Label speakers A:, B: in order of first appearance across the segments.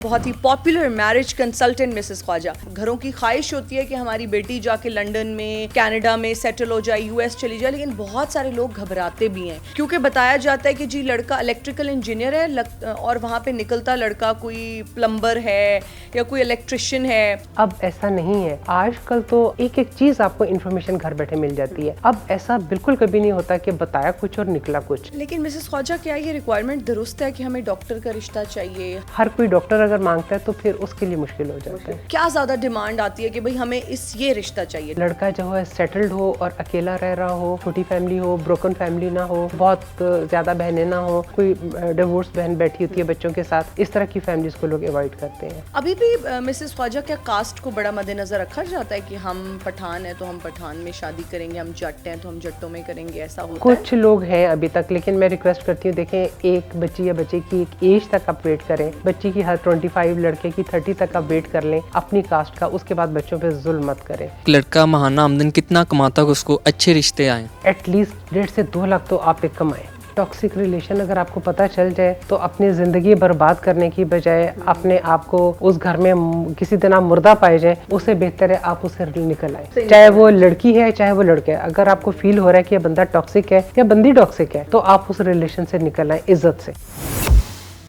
A: बहुत ही popular marriage consultant Mrs Khwaja. घरों की ख्वाहिश होती है कि हमारी बेटी जाके लंदन में, कनाडा में सेटल हो जाए, यूएस चली जाए, लेकिन बहुत सारे लोग घबराते भी हैं क्योंकि बताया जाता है कि जी लड़का इलेक्ट्रिकल इंजीनियर है और वहाँ पे निकलता लड़का कोई प्लम्बर है या कोई इलेक्ट्रिशियन है।
B: अब ऐसा नहीं है। आजकल तो एक एक चीज आपको इन्फॉर्मेशन घर बैठे मिल जाती है। अब ऐसा बिल्कुल कभी नहीं होता कि बताया कुछ और निकला कुछ।
A: लेकिन मिसेस ख्वाजा, क्या ये रिक्वायरमेंट दुरुस्त है कि हमें डॉक्टर का रिश्ता चाहिए?
B: हर कोई डॉक्टर अगर मांगता है तो फिर उसके लिए मुश्किल हो जाता है।
A: क्या ज्यादा डिमांड आती है कि भाई हमें ये रिश्ता चाहिए?
B: लड़का जो है सेटल्ड हो और अकेला रह रहा हो, छोटी फैमिली हो, ब्रोकन फैमिली ना हो, बहुत ज्यादा बहनें ना हो, कोई डिवोर्स बहन बैठी होती है बच्चों के साथ, इस तरह की फैमिलीज को लोग अवॉइड करते हैं।
A: अभी भी मिसेस ख्वाजा, क्या कास्ट को बड़ा मद्देनजर रखा जाता है कि हम पठान है तो हम पठान में शादी करेंगे, हम जट हैं तो हम जट्टों में करेंगे, ऐसा होता है?
B: कुछ लोग हैं अभी तक, लेकिन मैं रिक्वेस्ट करती हूँ, देखें, एक बच्ची या बच्चे की एक एज तक आप वेट करें। बच्ची की हर 25, लड़के की 30 तक आप वेट कर लें अपनी कास्ट का, उसके बाद बच्चों पे जुल्म मत करें।
C: लड़का महाना आमदन कितना कमाता है उसको अच्छे रिश्ते आए?
B: एटलीस्ट 1.5 से 2 लाख तो आप एक कमाएं। टॉक्सिक रिलेशन अगर आपको पता चल जाए तो अपनी ज़िंदगी बर्बाद करने की बजाय अपने आप को उस घर में किसी दिन आप मुर्दा पाए जाए, उससे बेहतर है आप उससे निकल आए। चाहे वो लड़की है चाहे वो लड़का है, अगर आपको फील हो रहा है कि ये बंदा टॉक्सिक है या बंदी टॉक्सिक है तो आप उस रिलेशन से निकल आए इज्जत से।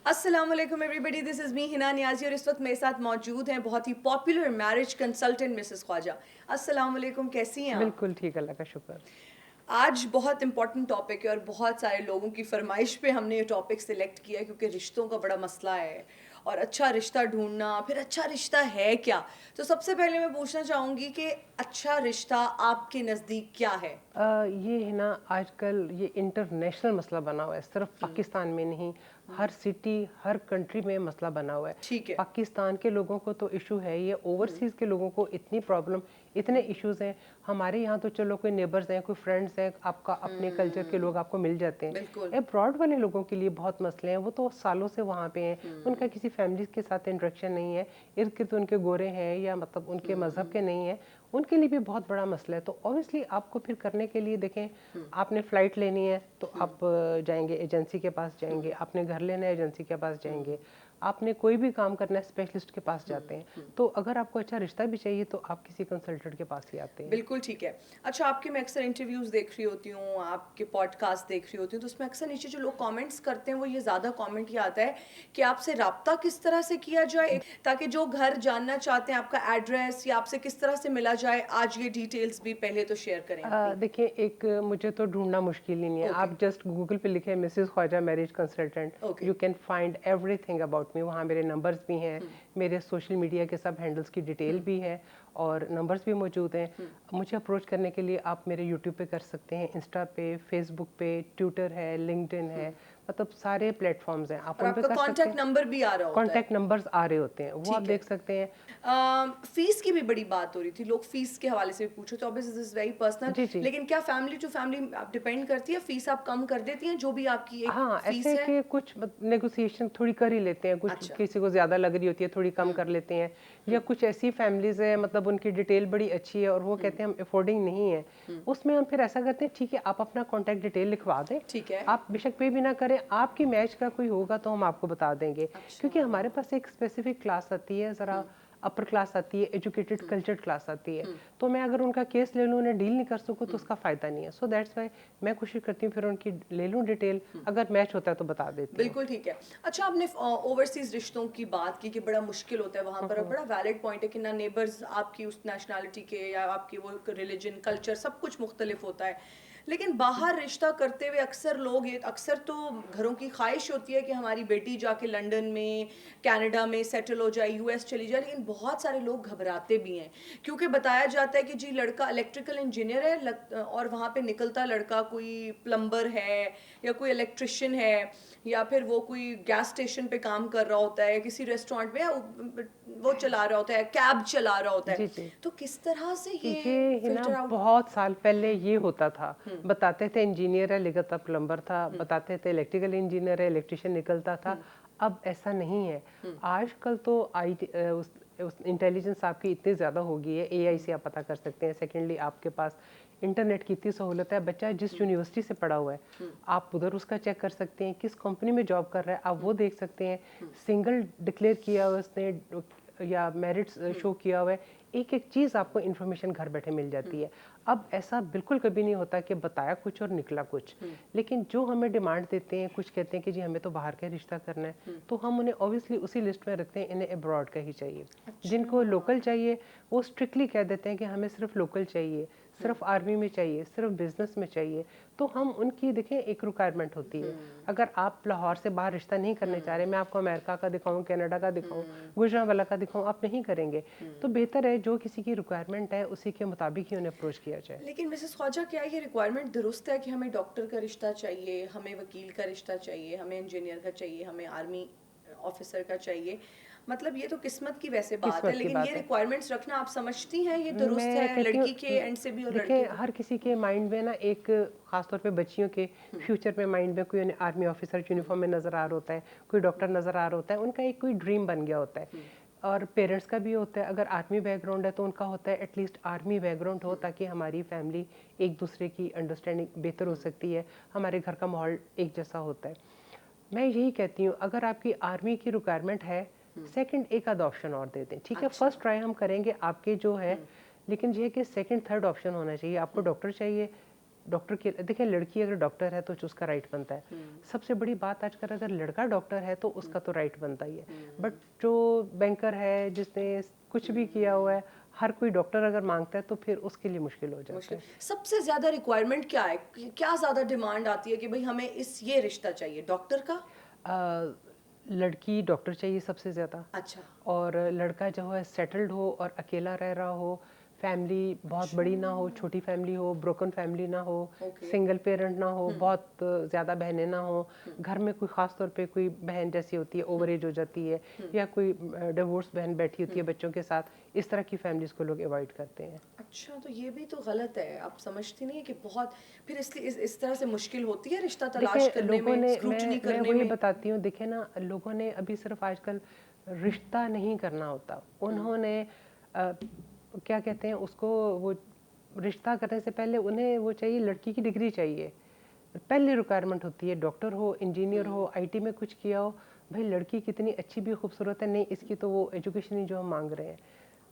A: अस्सलामुअलैकुम everybody, this is me Hina Niazi और इस वक्त मेरे साथ मौजूद हैं बहुत ही popular marriage consultant Mrs Khwaja. अस्सलामुअलैकुम, कैसी हैं आप?
B: बिल्कुल ठीक, अल्लाह का शुक्र।
A: आज बहुत इंपॉर्टेंट टॉपिक है और बहुत सारे लोगों की फरमाइश पे हमने ये टॉपिक सिलेक्ट किया है क्योंकि रिश्तों का बड़ा मसला है और अच्छा रिश्ता ढूंढना, फिर अच्छा रिश्ता है क्या। तो सबसे पहले मैं पूछना चाहूँगी कि अच्छा रिश्ता आपके नज़दीक क्या है?
B: ये है ना, आजकल ये इंटरनेशनल मसला बना हुआ है, सिर्फ पाकिस्तान में नहीं, हर सिटी हर कंट्री में मसला बना हुआ है।
A: ठीक है।
B: पाकिस्तान के लोगों को तो इशू है, ये ओवरसीज़ के लोगों को इतनी प्रॉब्लम, इतने इश्यूज हैं। हमारे यहाँ तो चलो कोई नेबर्स हैं, कोई फ्रेंड्स हैं, आपका अपने कल्चर के लोग आपको मिल जाते हैं। अब्रॉड वाले लोगों के लिए बहुत मसले हैं, वो तो सालों से वहाँ पे हैं, उनका किसी फैमिली के साथ इंटरेक्शन नहीं है, इर्द गिर्द उनके गोरे हैं या मतलब उनके मज़हब के नहीं है, उनके लिए भी बहुत बड़ा मसला है। तो ऑब्वियसली आपको फिर करने के लिए, देखें, आपने फ़्लाइट लेनी है तो आप जाएंगे एजेंसी के पास जाएंगे, आपने घर लेना है एजेंसी के पास जाएंगे, आपने कोई भी काम करना है स्पेशलिस्ट के पास जाते हैं। तो अगर आपको अच्छा रिश्ता भी चाहिए तो आप किसी कंसल्टेंट के पास ही आते हैं।
A: बिल्कुल ठीक है। अच्छा, आपके मैं अक्सर इंटरव्यूज़ देख रही होती हूँ, आपके पॉडकास्ट देख रही होती हूँ, तो उसमें अक्सर नीचे जो लोग कमेंट्स करते हैं वो ये ज़्यादा कमेंट ये आता है कि आपसे रब्ता किस तरह से किया जाए, ताकि जो घर जानना चाहते हैं आपका एड्रेस या आपसे किस तरह से मिला जाए। आज ये डिटेल्स भी पहले तो शेयर करें।
B: देखिए, एक मुझे तो ढूंढना मुश्किल ही नहीं है। आप जस्ट गूगल पे लिखें Mrs Khwaja marriage consultant, you can find everything about me. वहाँ मेरे नंबर्स भी हैं, मेरे सोशल मीडिया के सब हैंडल्स की डिटेल भी है और नंबर्स भी मौजूद हैं। मुझे अप्रोच करने के लिए आप मेरे यूट्यूब पे कर सकते हैं, इंस्टा पे, फेसबुक पे, ट्विटर है, लिंक्डइन है, मतलब सारे प्लेटफॉर्म्स हैं, आप उन पे कर सकते हैं।
A: कॉन्टैक्ट नंबर भी आ रहा होता है,
B: कॉन्टैक्ट नंबर्स आ रहे होते हैं, वो आप देख सकते हैं।
A: फीस की भी बड़ी बात हो रही थी, लोग फीस के हवाले से भी पूछो, तो obviously this is very personal, लेकिन क्या फैमिली टू फैमिली डिपेंड करती है? फीस आप कम कर देती हैं जो भी आपकी एक
B: हाँ,
A: फीस
B: ऐसे
A: है?
B: कि कुछ नेगोशिएशन थोड़ी कर ही लेते हैं, कुछ किसी को ज़्यादा लग रही होती है थोड़ी कम कर लेते हैं, या कुछ ऐसी फैमिलीज है मतलब उनकी डिटेल बड़ी अच्छी है और वो कहते हैं हम अफोर्डिंग नहीं है, उसमें हम फिर ऐसा करते हैं, ठीक है आप अपना कॉन्टैक्ट डिटेल लिखवा दें,
A: ठीक है,
B: आप बेशक पे भी ना करें, आपकी मैच का कोई होगा तो हम आपको बता देंगे। क्योंकि हमारे पास एक स्पेसिफिक क्लास आती है, ज़रा अपर क्लास आती है, एजुकेटेड कल्चर्ड क्लास आती है, तो मैं अगर उनका केस ले लूँ, उन्हें डील नहीं कर सकूँ तो उसका फ़ायदा नहीं है। सो दैट्स वाई मैं कोशिश करती हूँ फिर उनकी ले लूँ डिटेल, अगर मैच होता है तो बता देती हूँ।
A: बिल्कुल ठीक है। अच्छा, आपने ओवरसीज रिश्तों की बात की कि बड़ा मुश्किल होता है वहाँ पर, बड़ा वैलिड पॉइंट है कि ना नेबर्स आपकी उस नेशनैलिटी के या आपकी वो रिलीजन, कल्चर सब कुछ मुख्तलिफ होता है, लेकिन बाहर रिश्ता करते हुए अक्सर लोग, ये अक्सर तो घरों की ख्वाहिश होती है कि हमारी बेटी जाके लंदन में, कनाडा में सेटल हो जाए, यूएस चली जाए, लेकिन बहुत सारे लोग घबराते भी हैं क्योंकि बताया जाता है कि जी लड़का इलेक्ट्रिकल इंजीनियर है और वहाँ पे निकलता लड़का कोई प्लम्बर है या कोई इलेक्ट्रिशियन है या फिर वो कोई गैस स्टेशन पे काम कर रहा होता है, किसी रेस्टोरेंट में वो चला रहा होता है, कैब चला रहा होता है।
B: जी।
A: तो किस तरह से ये
B: है ना,
A: फिल्टर आउट?
B: बहुत साल पहले ये होता था, बताते थे इंजीनियर है निकलता प्लम्बर था, बताते थे इलेक्ट्रिकल इंजीनियर है इलेक्ट्रिशियन निकलता था। अब ऐसा नहीं है। आजकल तो इंटेलिजेंस आपकी इतनी ज़्यादा हो गई है, एआई से आप पता कर सकते हैं। सेकेंडली आपके पास इंटरनेट की इतनी सहूलत है, बच्चा जिस यूनिवर्सिटी से पढ़ा हुआ है आप उधर उसका चेक कर सकते हैं, किस कंपनी में जॉब कर रहा है आप वो देख सकते हैं, सिंगल डिक्लेयर किया हुआ उसने या मेरिट्स शो किया हुआ है, एक एक चीज़ आपको इन्फॉर्मेशन घर बैठे मिल जाती है। अब ऐसा बिल्कुल कभी नहीं होता कि बताया कुछ और निकला कुछ, लेकिन जो हमें डिमांड देते हैं, कुछ कहते हैं कि जी हमें तो बाहर का रिश्ता करना है, तो हम उन्हें ऑब्वियसली उसी लिस्ट में रखते हैं, इन्हें अब्रॉड का ही चाहिए। जिनको लोकल चाहिए वो स्ट्रिक्टली कह देते हैं कि हमें सिर्फ लोकल चाहिए, सिर्फ आर्मी में चाहिए, सिर्फ बिजनेस में चाहिए। तो हम उनकी देखें एक रिक्वायरमेंट होती है। अगर आप लाहौर से बाहर रिश्ता नहीं करने चाह रहे, मैं आपको अमेरिका का दिखाऊं, कनाडा का दिखाऊं, गुजरांवाला का दिखाऊं, आप नहीं करेंगे, तो बेहतर है जो किसी की रिक्वायरमेंट है उसी के मुताबिक ही उन्हें अप्रोच किया जाए।
A: लेकिन मिसेस ख्वाजा, क्या ये रिक्वायरमेंट दुरुस्त है कि हमें डॉक्टर का रिश्ता चाहिए, हमें वकील का रिश्ता चाहिए, हमें इंजीनियर का चाहिए, हमें आर्मी ऑफिसर का चाहिए? मतलब ये तो किस्मत की वैसे बात है,
B: किस्मत की
A: लेकिन
B: बात
A: ये
B: है।
A: रिक्वायरमेंट्स रखना आप समझती हैं ये दुरुस्त
B: मैं
A: है,
B: कहती हूँ
A: लड़की के एंड से भी और लड़के
B: देखिए
A: के?
B: हर किसी के माइंड में ना एक खासतौर पे बच्चियों के फ्यूचर में माइंड में कोई आर्मी ऑफिसर यूनिफॉर्म में नज़र आ रहा होता है, कोई डॉक्टर नज़र आ रहा होता है, उनका एक कोई ड्रीम बन गया होता है। और पेरेंट्स का भी होता है, अगर आर्मी बैकग्राउंड है तो उनका होता है एटलीस्ट आर्मी बैकग्राउंड हो ताकि हमारी फैमिली एक दूसरे की अंडरस्टैंडिंग बेहतर हो सकती है, हमारे घर का माहौल एक जैसा होता है। मैं यही कहती हूँ अगर आपकी आर्मी की रिक्वायरमेंट है, सेकंड एक आध ऑप्शन और दे दें, ठीक है।
A: अच्छा।
B: फर्स्ट ट्राई हम करेंगे आपके जो है, लेकिन ये है कि सेकंड थर्ड ऑप्शन होना चाहिए। आपको डॉक्टर चाहिए, डॉक्टर की देखिए लड़की अगर डॉक्टर है तो उसका राइट बनता है। सबसे बड़ी बात आजकल अगर लड़का डॉक्टर है तो उसका तो राइट बनता ही है, बट जो बैंकर है जिसने कुछ भी किया हुआ है, हर कोई डॉक्टर अगर मांगता है तो फिर उसके लिए मुश्किल हो जाता है।
A: सबसे ज्यादा रिक्वायरमेंट क्या है, क्या ज्यादा डिमांड आती है कि भाई हमें ये रिश्ता चाहिए डॉक्टर का?
B: लड़की डॉक्टर चाहिए सबसे ज़्यादा,
A: अच्छा।
B: और लड़का जो है सेटल्ड हो और अकेला रह रहा हो, फैमिली बहुत बड़ी ना हो, छोटी फैमिली हो, ब्रोकन फैमिली ना हो, सिंगल पेरेंट ना हो, बहुत ज़्यादा बहनें ना हो, घर में कोई ख़ास तौर पे कोई बहन जैसी होती है ओवर एज हो जाती है, या कोई डिवोर्स बहन बैठी होती है बच्चों के साथ, इस तरह की फैमिलीज़ को लोग अवॉइड करते हैं।
A: अच्छा, तो ये भी तो गलत है, आप समझती नहीं है कि बहुत फिर इसलिए इस तरह से मुश्किल होती है रिश्ता तलाश
B: देखिए
A: करने
B: लोगों
A: में,
B: ने
A: स्क्रूटनी
B: मैं
A: करने
B: वही
A: में?
B: बताती हूँ, देखिए ना लोगों ने अभी सिर्फ आजकल रिश्ता नहीं करना होता, उन्होंने क्या कहते हैं उसको, वो रिश्ता करने से पहले उन्हें वो चाहिए, लड़की की डिग्री चाहिए, पहली रिक्वायरमेंट होती है, डॉक्टर हो, इंजीनियर हो, आईटी में कुछ किया हो। भाई लड़की कितनी अच्छी भी खूबसूरत है, नहीं इसकी तो वो एजुकेशन ही जो हम मांग रहे हैं।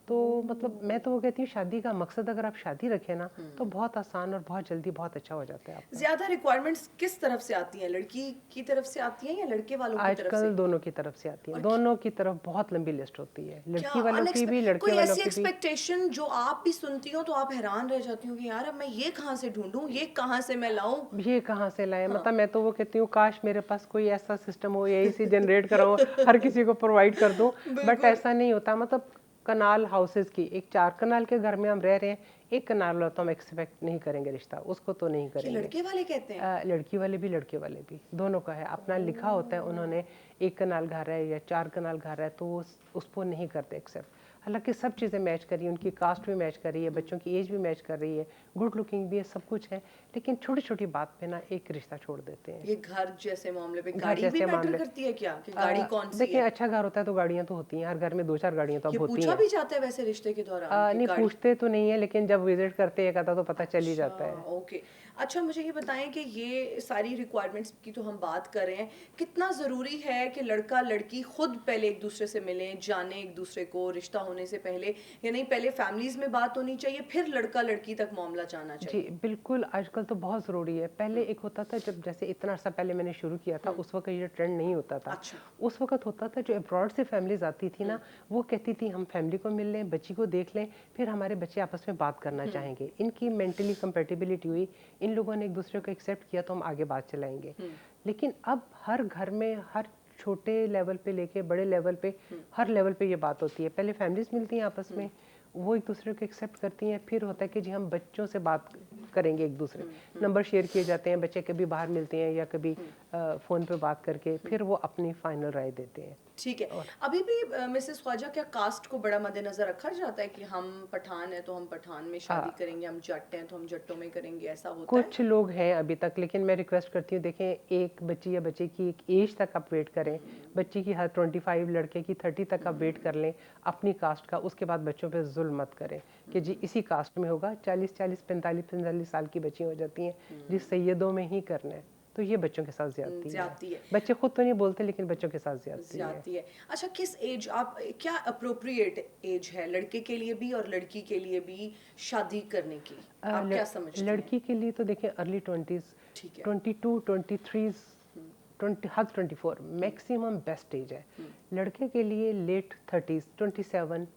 B: तो मतलब मैं तो वो कहती हूँ शादी का मकसद अगर आप शादी रखें ना तो बहुत आसान और बहुत जल्दी बहुत अच्छा हो जाता है आपका।
A: ज्यादा रिक्वायरमेंट्स किस तरफ से आती हैं, लड़की की तरफ से आती हैं या लड़के वालों की तरफ से?
B: आजकल दोनों की तरफ से आती है, दोनों की तरफ बहुत लंबी लिस्ट होती है,
A: क्या
B: लड़की वालों की भी लड़के
A: कोई
B: वालों
A: ऐसी
B: की भी।
A: एक्सपेक्टेशन जो आप भी सुनती हो तो आप हैरान रह जाती हो कि यार अब मैं ये कहाँ से ढूंढूं, ये कहाँ से मैं लाऊं?
B: ये कहाँ से लाए, मतलब मैं तो वो कहती हूँ काश मेरे पास कोई ऐसा सिस्टम हो, यही से जनरेट करा हो, हर किसी को प्रोवाइड कर दूं, बट ऐसा नहीं होता। मतलब कनाल हाउसेस की, एक 4 कनाल के घर में हम रह रहे हैं, एक कनाल वाला तो हम एक्सपेक्ट नहीं करेंगे रिश्ता, उसको तो नहीं
A: ये
B: करेंगे।
A: लड़के वाले कहते हैं?
B: लड़की वाले भी लड़के वाले भी, दोनों का है अपना लिखा होता है, उन्होंने 1 कनाल घर है या 4 कनाल घर है तो उसको नहीं करते एक्सेप्ट। हालांकि सब चीज़ें मैच कर रही है, उनकी कास्ट भी मैच कर रही है, बच्चों की एज भी मैच कर रही है, गुड लुकिंग भी है, सब कुछ है, लेकिन छोटी छोटी बात पे ना एक रिश्ता छोड़ देते हैं।
A: ये घर जैसे मामले पे
B: घर
A: गाड़ी भी
B: जैसे
A: मैटर
B: मामले
A: करती है क्या, कि गाड़ी कौन सी
B: देखिए
A: है?
B: अच्छा घर होता है तो गाड़ियाँ तो होती हैं, हर घर में 2-4 गाड़ियाँ तो अब
A: ये
B: होती
A: पूछा
B: हैं।
A: भी जाता है वैसे रिश्ते के दौरान कि
B: नहीं
A: गाड़ी?
B: पूछते तो नहीं है, लेकिन जब विजिट करते हैं एक आधा तो पता चल ही जाता है।
A: ओके। अच्छा, मुझे ये बताएं कि ये सारी रिक्वायरमेंट्स की तो हम बात कर रहे हैं, कितना ज़रूरी है कि लड़का लड़की खुद पहले एक दूसरे से मिलें, जाने एक दूसरे को रिश्ता होने से पहले, या नहीं पहले फैमिलीज में बात होनी चाहिए फिर लड़का लड़की तक मामला जाना
B: जी
A: चाहिए?
B: बिल्कुल, आजकल तो बहुत ज़रूरी है। पहले एक होता था, जब जैसे इतना अर्सा पहले मैंने शुरू किया था उस वक्त ये ट्रेंड नहीं होता था।
A: अच्छा।
B: उस वक्त होता था जो अब्रॉड से फैमिलीज आती थी ना, वो कहती थी हम फैमिली को मिल लें, बच्ची को देख लें, फिर हमारे बच्चे आपस में बात करना चाहेंगे, इनकी मेंटली कंपेटिबिलिटी हुई, इन लोगों ने एक दूसरे को एक्सेप्ट किया तो हम आगे बात चलाएंगे। लेकिन अब हर घर में, हर छोटे लेवल पे लेके बड़े लेवल पे, हर लेवल पे ये बात होती है। पहले फैमिलीज मिलती हैं आपस में, वो एक दूसरे को एक्सेप्ट करती हैं, फिर होता है कि जी हम बच्चों से बात करेंगे एक दूसरे, नंबर शेयर किए जाते हैं, बच्चे कभी बाहर मिलते हैं या कभी फ़ोन पे बात करके फिर वो अपनी फाइनल राय देते हैं।
A: ठीक है। अभी भी मिसेस ख्वाजा, क्या कास्ट को बड़ा मद्देनजर रखा जाता है कि हम पठान हैं तो हम पठान में शादी करेंगे, हम जट हैं तो हम जट्टों में करेंगे, ऐसा होता है?
B: कुछ लोग हैं अभी तक, लेकिन मैं रिक्वेस्ट करती हूँ, देखें, एक बच्ची या बच्चे की एक एज तक आप वेट करें, बच्ची की हर 25, लड़के की 30 तक आप वेट कर लें अपनी कास्ट का, उसके बाद बच्चों पे जुल्म मत करें कि जी इसी कास्ट में होगा। 40 45 साल की बच्ची हो जाती हैं जिस सैयदों में ही करना है, तो ये बच्चों के साथ ज्यादती है। बच्चे खुद तो नहीं बोलते लेकिन बच्चों के साथ ज्यादती है।
A: अच्छा, किस एज, आप क्या अप्रोप्रिएट एज है लड़के के लिए भी और लड़की के लिए भी शादी करने की, आप क्या समझते हैं?
B: लड़की के लिए तो देखिए early 20s, 22, 23, 20, 24 maximum best as है। लड़के के लिए लेट 30s, 27,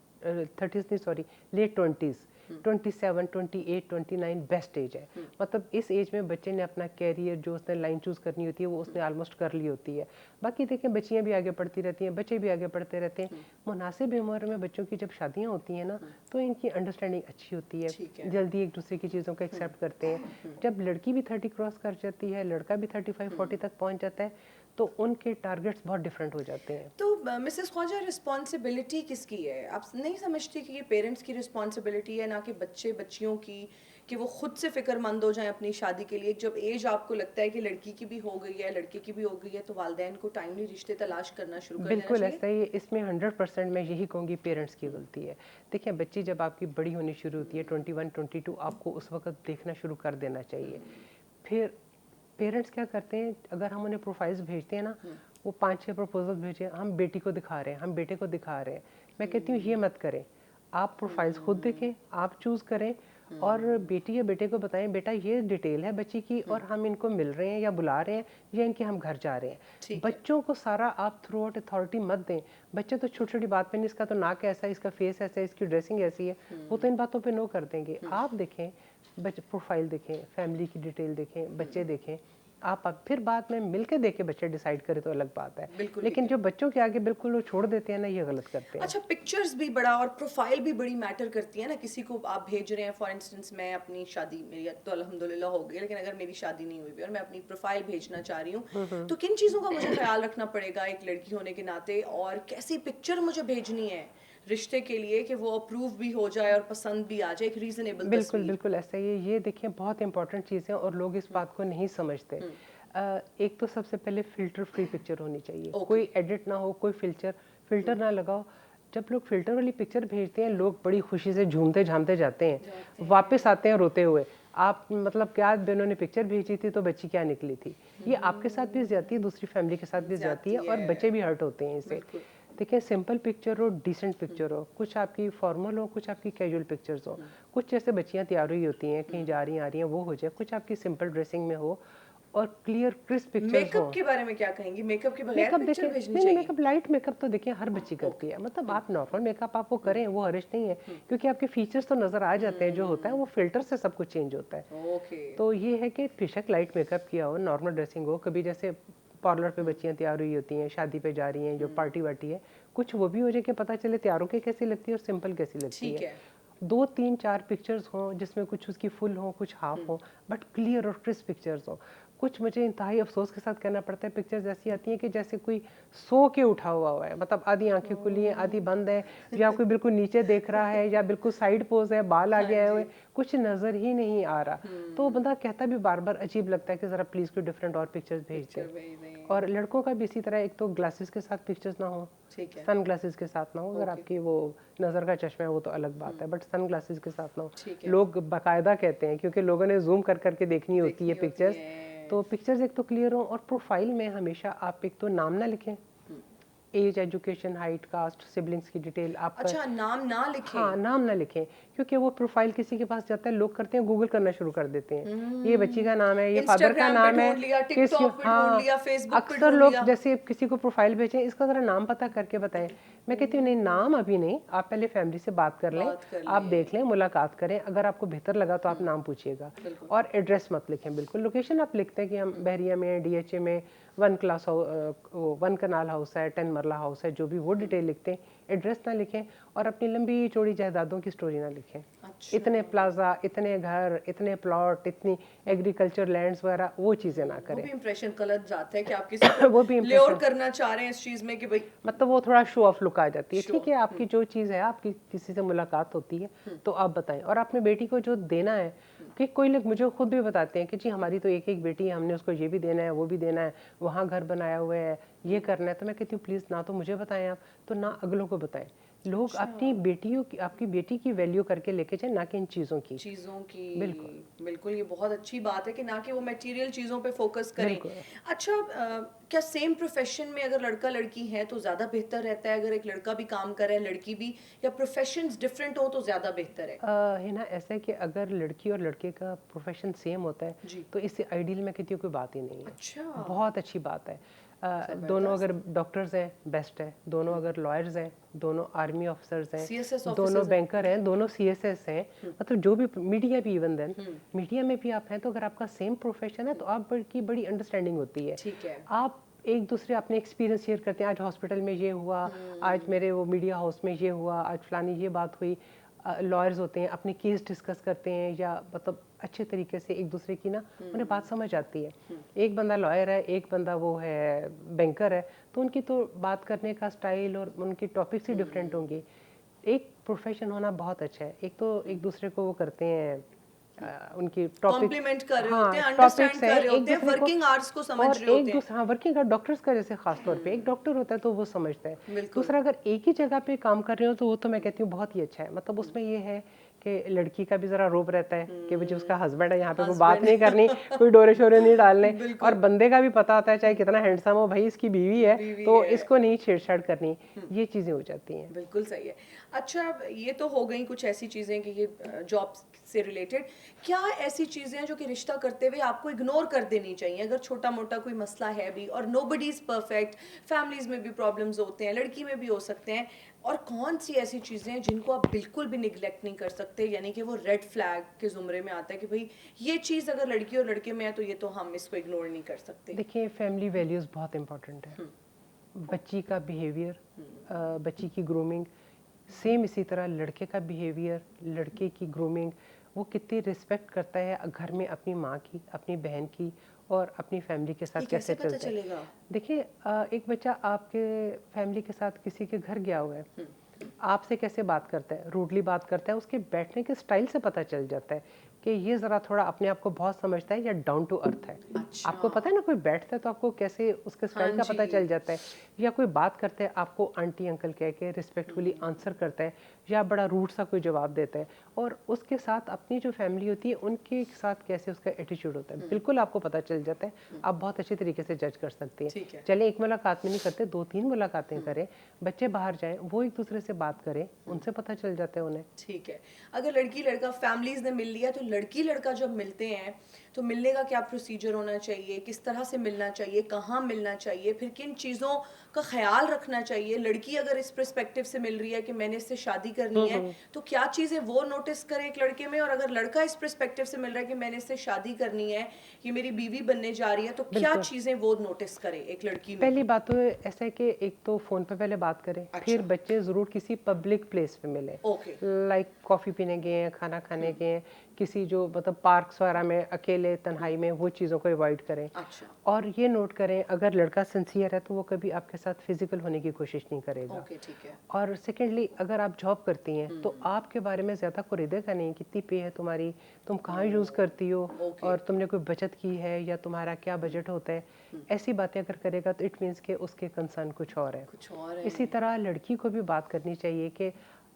B: 30s नहीं sorry, late 20s, 27, 28, 29 best as है। मतलब इस एज में बच्चे ने अपना कैरियर, जो उसने लाइन चूज करनी होती है वो उसने ऑलमोस्ट कर ली होती है। बाकी देखें, बच्चियां भी आगे बढ़ती रहती हैं, बच्चे भी आगे बढ़ते रहते हैं। मुनासिब उम्र में बच्चों की जब शादियां होती हैं ना, तो इनकी अंडरस्टैंडिंग अच्छी होती है, जल्दी एक दूसरे की चीज़ों को एक्सेप्ट करते हैं। जब लड़की भी 30 क्रॉस कर जाती है, लड़का भी 35-40 तक पहुंच जाता है, तो उनके टारगेट्स बहुत डिफरेंट हो जाते हैं।
A: तो मिसेस ख्वाजा, रिस्पॉन्सिबिलिटी किसकी है? आप नहीं समझती कि ये पेरेंट्स की रिस्पॉन्सिबिलिटी है, ना कि बच्चे बच्चियों की, कि वो खुद से फिक्रमंद हो जाएं अपनी शादी के लिए? जब एज आपको लगता है कि लड़की की भी हो गई है, लड़के की भी हो गई है, तो वालिदैन को टाइमली रिश्ते तलाश करना शुरू कर देना चाहिए।
B: बिल्कुल ऐसा ही, इसमें 100% मैं यही कहूँगी पेरेंट्स की गलती है। देखिए, बच्ची जब आपकी बड़ी होनी शुरू होती है 21, 22, आपको उस वक्त देखना शुरू कर देना चाहिए। फिर पेरेंट्स क्या करते हैं, अगर हम उन्हें प्रोफाइल्स भेजते हैं ना, वो 5-6 प्रपोजल भेजे, हम बेटी को दिखा रहे हैं, हम बेटे को दिखा रहे हैं। मैं कहती हूँ ये मत करें, आप प्रोफाइल्स खुद देखें, आप चूज़ करें और बेटी या बेटे को बताएं, बेटा ये डिटेल है बच्ची की और हम इनको मिल रहे हैं या बुला रहे हैं या इनके हम घर जा रहे हैं। बच्चों को सारा आप थ्रू आउट अथॉरिटी मत दें। बच्चे तो छोटी छोटी बात पे नहीं, इसका तो नाक ऐसा है, इसका फेस ऐसा है, इसकी ड्रेसिंग ऐसी है, वो तो इन बातों पे नो कर देंगे। आप देखें, बच्चे प्रोफाइल देखें, फैमिली की डिटेल देखें, बच्चे देखें, आप फिर बाद में मिलके देखे बच्चे डिसाइड करे तो अलग बात है। लेकिन जो बच्चों के आगे बिल्कुल वो छोड़ देते हैं ना, ये गलत करते हैं।
A: अच्छा, पिक्चर्स भी बड़ा और प्रोफाइल भी बड़ी मैटर करती है ना। किसी को आप भेज रहे हैं, फॉर इंस्टेंस मैं अपनी शादी, मेरी तो अल्हम्दुलिल्लाह हो गई, लेकिन अगर मेरी शादी नहीं हुई भी और मैं अपनी प्रोफाइल भेजना चाह रही हूँ, तो किन चीज़ों का मुझे ख्याल रखना पड़ेगा एक लड़की होने के नाते, और कैसी पिक्चर मुझे भेजनी है रिश्ते के लिए कि वो अप्रूव भी हो जाए और पसंद भी आ जाए, एक रीजनेबल
B: बिल्कुल बिल्कुल ऐसा ही है। ये देखिए बहुत इंपॉर्टेंट चीज़ है और लोग इस बात को नहीं समझते। एक तो सबसे पहले फिल्टर फ्री पिक्चर होनी चाहिए, कोई एडिट ना हो, कोई फिल्टर ना लगाओ। जब लोग फिल्टर वाली पिक्चर भेजते हैं, लोग बड़ी खुशी से झूमते झामते जाते हैं, वापस आते हैं रोते हुए। आप मतलब क्या दोनों ने पिक्चर भेजी थी तो बच्ची क्या निकली थी। ये आपके साथ भी जाती है, दूसरी फैमिली के साथ भी जाती है और बच्चे भी हर्ट होते हैं इससे। देखिए, सिंपल पिक्चर हो, डिसेंट पिक्चर हो, कुछ आपकी फॉर्मल हो, कुछ आपकी कैजुअल पिक्चर्स हो, कुछ जैसे बच्चियां तैयार हुई होती हैं कहीं जा रही हैं आ रही हैं वो हो जाए, कुछ आपकी सिंपल ड्रेसिंग में हो और क्लियर क्रिस्प पिक्चर्स हो।
A: मेकअप के बारे में क्या कहेंगी? मेकअप के बगैर पिक्चर भेजनी
B: नहीं,
A: चाहिए?
B: मेकअप, लाइट मेकअप तो देखिए हर बच्ची करती है। मतलब आप नॉर्मल मेकअप आप वो करें, वो हर्ज नहीं है, क्योंकि आपके फीचर्स तो नजर आ जाते हैं। जो होता है वो फिल्टर से सब कुछ चेंज होता है। तो ये है कि बेशक लाइट मेकअप किया हो, नॉर्मल ड्रेसिंग हो। कभी जैसे पार्लर पे बच्चियां तैयार हुई होती हैं, शादी पे जा रही हैं, जो पार्टी वार्टी है, कुछ वो भी हो जाए कि पता चले तैयारों के कैसी लगती है और सिंपल कैसी लगती है। 2, 3, 4 पिक्चर्स हों जिसमें कुछ उसकी फुल हो, कुछ हाफ हो, बट क्लियर और क्रिस्प पिक्चर्स हो। कुछ मुझे इंतहाई अफसोस के साथ कहना पड़ता है, पिक्चर्स ऐसी आती हैं कि जैसे कोई सो के उठा हुआ है, मतलब आधी आंखें खुली हैं, आधी बंद है, या कोई बिल्कुल नीचे देख रहा है, या बिल्कुल साइड पोज है, बाल आगे आए हुए, कुछ नजर ही नहीं आ रहा। तो बंदा कहता भी बार बार अजीब लगता है कि जरा प्लीज कोई डिफरेंट और पिक्चर्स भेज दें। और लड़कों का भी इसी तरह, एक तो ग्लासेस के साथ पिक्चर्स ना हो, सन ग्लासेस के साथ ना हो। अगर आपकी वो नजर का चश्मा है वो तो अलग बात है, बट सन ग्लासेस के साथ ना हो। लोग बाकायदा कहते हैं, क्योंकि लोगों ने जूम कर करके देखनी होती है पिक्चर्स। तो पिक्चर्स एक तो क्लियर हो, और प्रोफाइल में हमेशा आप एक तो नाम ना लिखें, age, education, height, caste, siblings की डिटेल आपका।
A: अच्छा, नाम ना लिखें?
B: हाँ, नाम ना लिखें, क्योंकि वो प्रोफाइल किसी के पास जाता है, लोग करते हैं गूगल करना शुरू कर देते हैं, ये बच्ची का नाम है, ये फादर का नाम है, किस, हाँ, अक्सर लोग जैसे किसी को प्रोफाइल भेजें, इसका जरा नाम पता करके बताएं, मैं कहती हूँ नहीं, नाम अभी नहीं, आप पहले फैमिली से बात कर लें, आप देख लें, मुलाकात करें, अगर आपको बेहतर लगा तो आप नाम पूछिएगा। और एड्रेस मत लिखें बिल्कुल, लोकेशन आप लिखते हैं कि हम बहरिया में डीएचए में 1 कनाल हाउस है, 10 मरला हाउस है, जो भी वो डिटेल लिखते हैं, एड्रेस ना लिखें। और अपनी लंबी चौड़ी जायदादों की स्टोरी ना लिखें।
A: अच्छा।
B: इतने प्लाजा, इतने घर, इतने प्लॉट, इतनी एग्रीकल्चर लैंड्स वगैरह, वो चीज़ें ना करें।
A: वो भी इंप्रेशन गलत जाता है कि आप किसी को
B: वो भी
A: लेओर करना चाह रहे हैं इस चीज में कि भाई,
B: मतलब वो थोड़ा शो ऑफ लुक आ जाती है। ठीक है, आपकी जो चीज़ है, आपकी किसी से मुलाकात होती है तो आप बताएं। और अपने बेटी को जो देना है, कि कोई लोग मुझे खुद भी बताते हैं कि जी हमारी तो एक एक बेटी है, हमने उसको ये भी देना है, वो भी देना है, वहाँ घर बनाया हुआ है, ये करना है। तो मैं कहती हूँ प्लीज़ ना तो मुझे बताएं आप, तो ना अगलों को बताएं। लोग अपनी बेटियों की, आपकी बेटी की वैल्यू करके लेके जाए, ना कि इन चीज़ों की।
A: बिल्कुल ये बहुत अच्छी बात है कि ना कि वो मटेरियल चीज़ों पे फोकस करें। अच्छा, क्या सेम प्रोफेशन में अगर लड़का लड़की है तो ज़्यादा बेहतर रहता है, अगर एक लड़का भी काम कर रहा है लड़की भी, या प्रोफेशंस डिफरेंट हो तो ज़्यादा बेहतर है?
B: है ना, ऐसा है कि अगर लड़की और लड़के का प्रोफेशन सेम होता है तो इससे आइडियल में कहती हूँ कोई बात ही नहीं है।
A: अच्छा,
B: बहुत अच्छी बात है। दोनों अगर डॉक्टर्स हैं बेस्ट है, दोनों अगर लॉयर्स हैं, दोनों आर्मी ऑफिसर्स हैं, दोनों बैंकर हैं, दोनों सीएसएस हैं, मतलब जो भी मीडिया भी, इवन देन मीडिया में भी आप हैं, तो अगर आपका सेम प्रोफेशन है तो आप की बड़ी अंडरस्टैंडिंग होती है।
A: ठीक है।
B: आप एक दूसरे अपने एक्सपीरियंस शेयर करते हैं, आज हॉस्पिटल में ये हुआ, आज मेरे वो मीडिया हाउस में ये हुआ, आज फलानी ये बात हुई। लॉयर्स होते हैं, अपने केस डिस्कस करते हैं, या मतलब अच्छे तरीके से एक दूसरे की ना उन्हें बात समझ आती है। एक बंदा लॉयर है, एक बंदा वो है बैंकर है, तो उनकी तो बात करने का स्टाइल और उनकी टॉपिक्स ही डिफरेंट होंगे। एक प्रोफेशन होना बहुत अच्छा है, एक तो एक दूसरे को वो करते हैं, उनकी
A: कॉम्प्लीमेंट कर रहे होते हैं, अंडरस्टैंड कर रहे होते हैं, वर्किंग आवर्स को समझ रहे होते हैं।
B: हाँ, वर्किंग आवर्स, डॉक्टर्स का जैसे खास तौर पे एक डॉक्टर होता है तो वो समझता है। दूसरा, अगर एक ही जगह पे काम कर रहे हो तो वो तो मैं कहती हूँ बहुत ही अच्छा है। मतलब उसमें ये है कि लड़की का भी जरा रोब रहता है कि मुझे उसका हस्बैंड है, यहाँ पे कोई बात नहीं करनी, कोई डोरे शोरे नहीं डालने। और बंदे का भी पता होता है, चाहे कितना हैंडसम हो, भाई इसकी बीवी है तो इसको नहीं छेड़छाड़ करनी। ये चीजें हो जाती हैं।
A: बिल्कुल सही है। अच्छा, ये तो हो गई कुछ ऐसी चीजें कि ये जॉब से रिलेटेड, क्या ऐसी चीजें हैं जो कि रिश्ता करते हुए आपको इग्नोर कर देनी चाहिए? अगर छोटा मोटा कोई मसला है भी, और नोबडी इज परफेक्ट, फैमिलीज में भी प्रॉब्लम्स होते हैं, लड़की में भी हो सकते हैं, और कौन सी ऐसी चीज़ें हैं जिनको आप बिल्कुल भी निगलेक्ट नहीं कर सकते, यानी कि वो रेड फ्लैग के ज़ुमरे में आता है कि भाई ये चीज़ अगर लड़की और लड़के में है तो ये तो हम इसको इग्नोर नहीं कर सकते?
B: देखिए, फैमिली वैल्यूज़ बहुत इंपॉर्टेंट है। बच्ची का बिहेवियर, बच्ची की ग्रूमिंग, सेम इसी तरह लड़के का बिहेवियर, लड़के की ग्रूमिंग, वो कितनी रिस्पेक्ट करता है घर में अपनी माँ की, अपनी बहन की, और अपनी फैमिली के साथ कैसे चलता है। देखिए, एक बच्चा आपके फैमिली के साथ किसी के घर गया हुआ है, आपसे कैसे बात करता है, रूडली बात करता है, उसके बैठने के स्टाइल से पता चल जाता है कि ये ज़रा थोड़ा अपने आप को बहुत समझता है या डाउन टू अर्थ है।
A: अच्छा।
B: आपको पता है ना, कोई बैठता है तो आपको कैसे उसके स्टाइल का पता चल जाता है। या कोई बात करता है, आपको आंटी अंकल कह के रिस्पेक्टफुली आंसर करता है, या बड़ा रूड सा कोई जवाब देता है, और उसके साथ अपनी जो फैमिली होती है उनके साथ कैसे उसका एटीट्यूड होता है, बिल्कुल आपको पता चल जाता है। आप बहुत अच्छी तरीके से जज कर सकते हैं। चले एक मुलाकात में नहीं करते, 2-3 मुलाकातें करें, बच्चे बाहर जाएं, वो एक दूसरे से बात करें, उनसे पता चल जाता है उन्हें।
A: ठीक है। अगर लड़की लड़का फैमिलीज ने मिल लिया, तो लड़की लड़का जब मिलते हैं तो मिलने का क्या प्रोसीजर होना चाहिए, किस तरह से मिलना चाहिए, कहाँ मिलना चाहिए, फिर किन चीज़ों का ख्याल रखना चाहिए? लड़की अगर इस पर्सपेक्टिव से मिल रही है कि मैंने इससे शादी करनी है, तो क्या चीज़ें वो नोटिस करे एक लड़के में? और अगर लड़का इस पर्सपेक्टिव से मिल रहा है कि मैंने इससे शादी करनी है, ये मेरी बीवी बनने जा रही है, तो क्या चीज़ें वो नोटिस करे एक लड़की में?
B: पहली बात तो ऐसा है कि एक तो फ़ोन पे पहले बात करें। फिर बच्चे ज़रूर किसी पब्लिक प्लेस पे मिले, लाइक कॉफ़ी पीने गए हैं, खाना खाने गए हैं, किसी जो मतलब पार्क्स वगैरह में अकेले तन्हाई में, वो चीज़ों को अवॉइड करें। और ये नोट करें, अगर लड़का सिंसियर है तो वो कभी आपके साथ फिजिकल होने की कोशिश नहीं करेगा।
A: ठीक है।
B: और सेकेंडली, अगर आप जॉब करती हैं तो आपके बारे में ज़्यादा खरीदेगा नहीं, कितनी पे है तुम्हारी, तुम कहाँ यूज़ करती हो, और तुमने कोई बचत की है, या तुम्हारा क्या बजट होता है, ऐसी बातें अगर करेगा तो इट मीन्स के उसके कंसर्न कुछ और है। इसी तरह लड़की को भी बात करनी चाहिए कि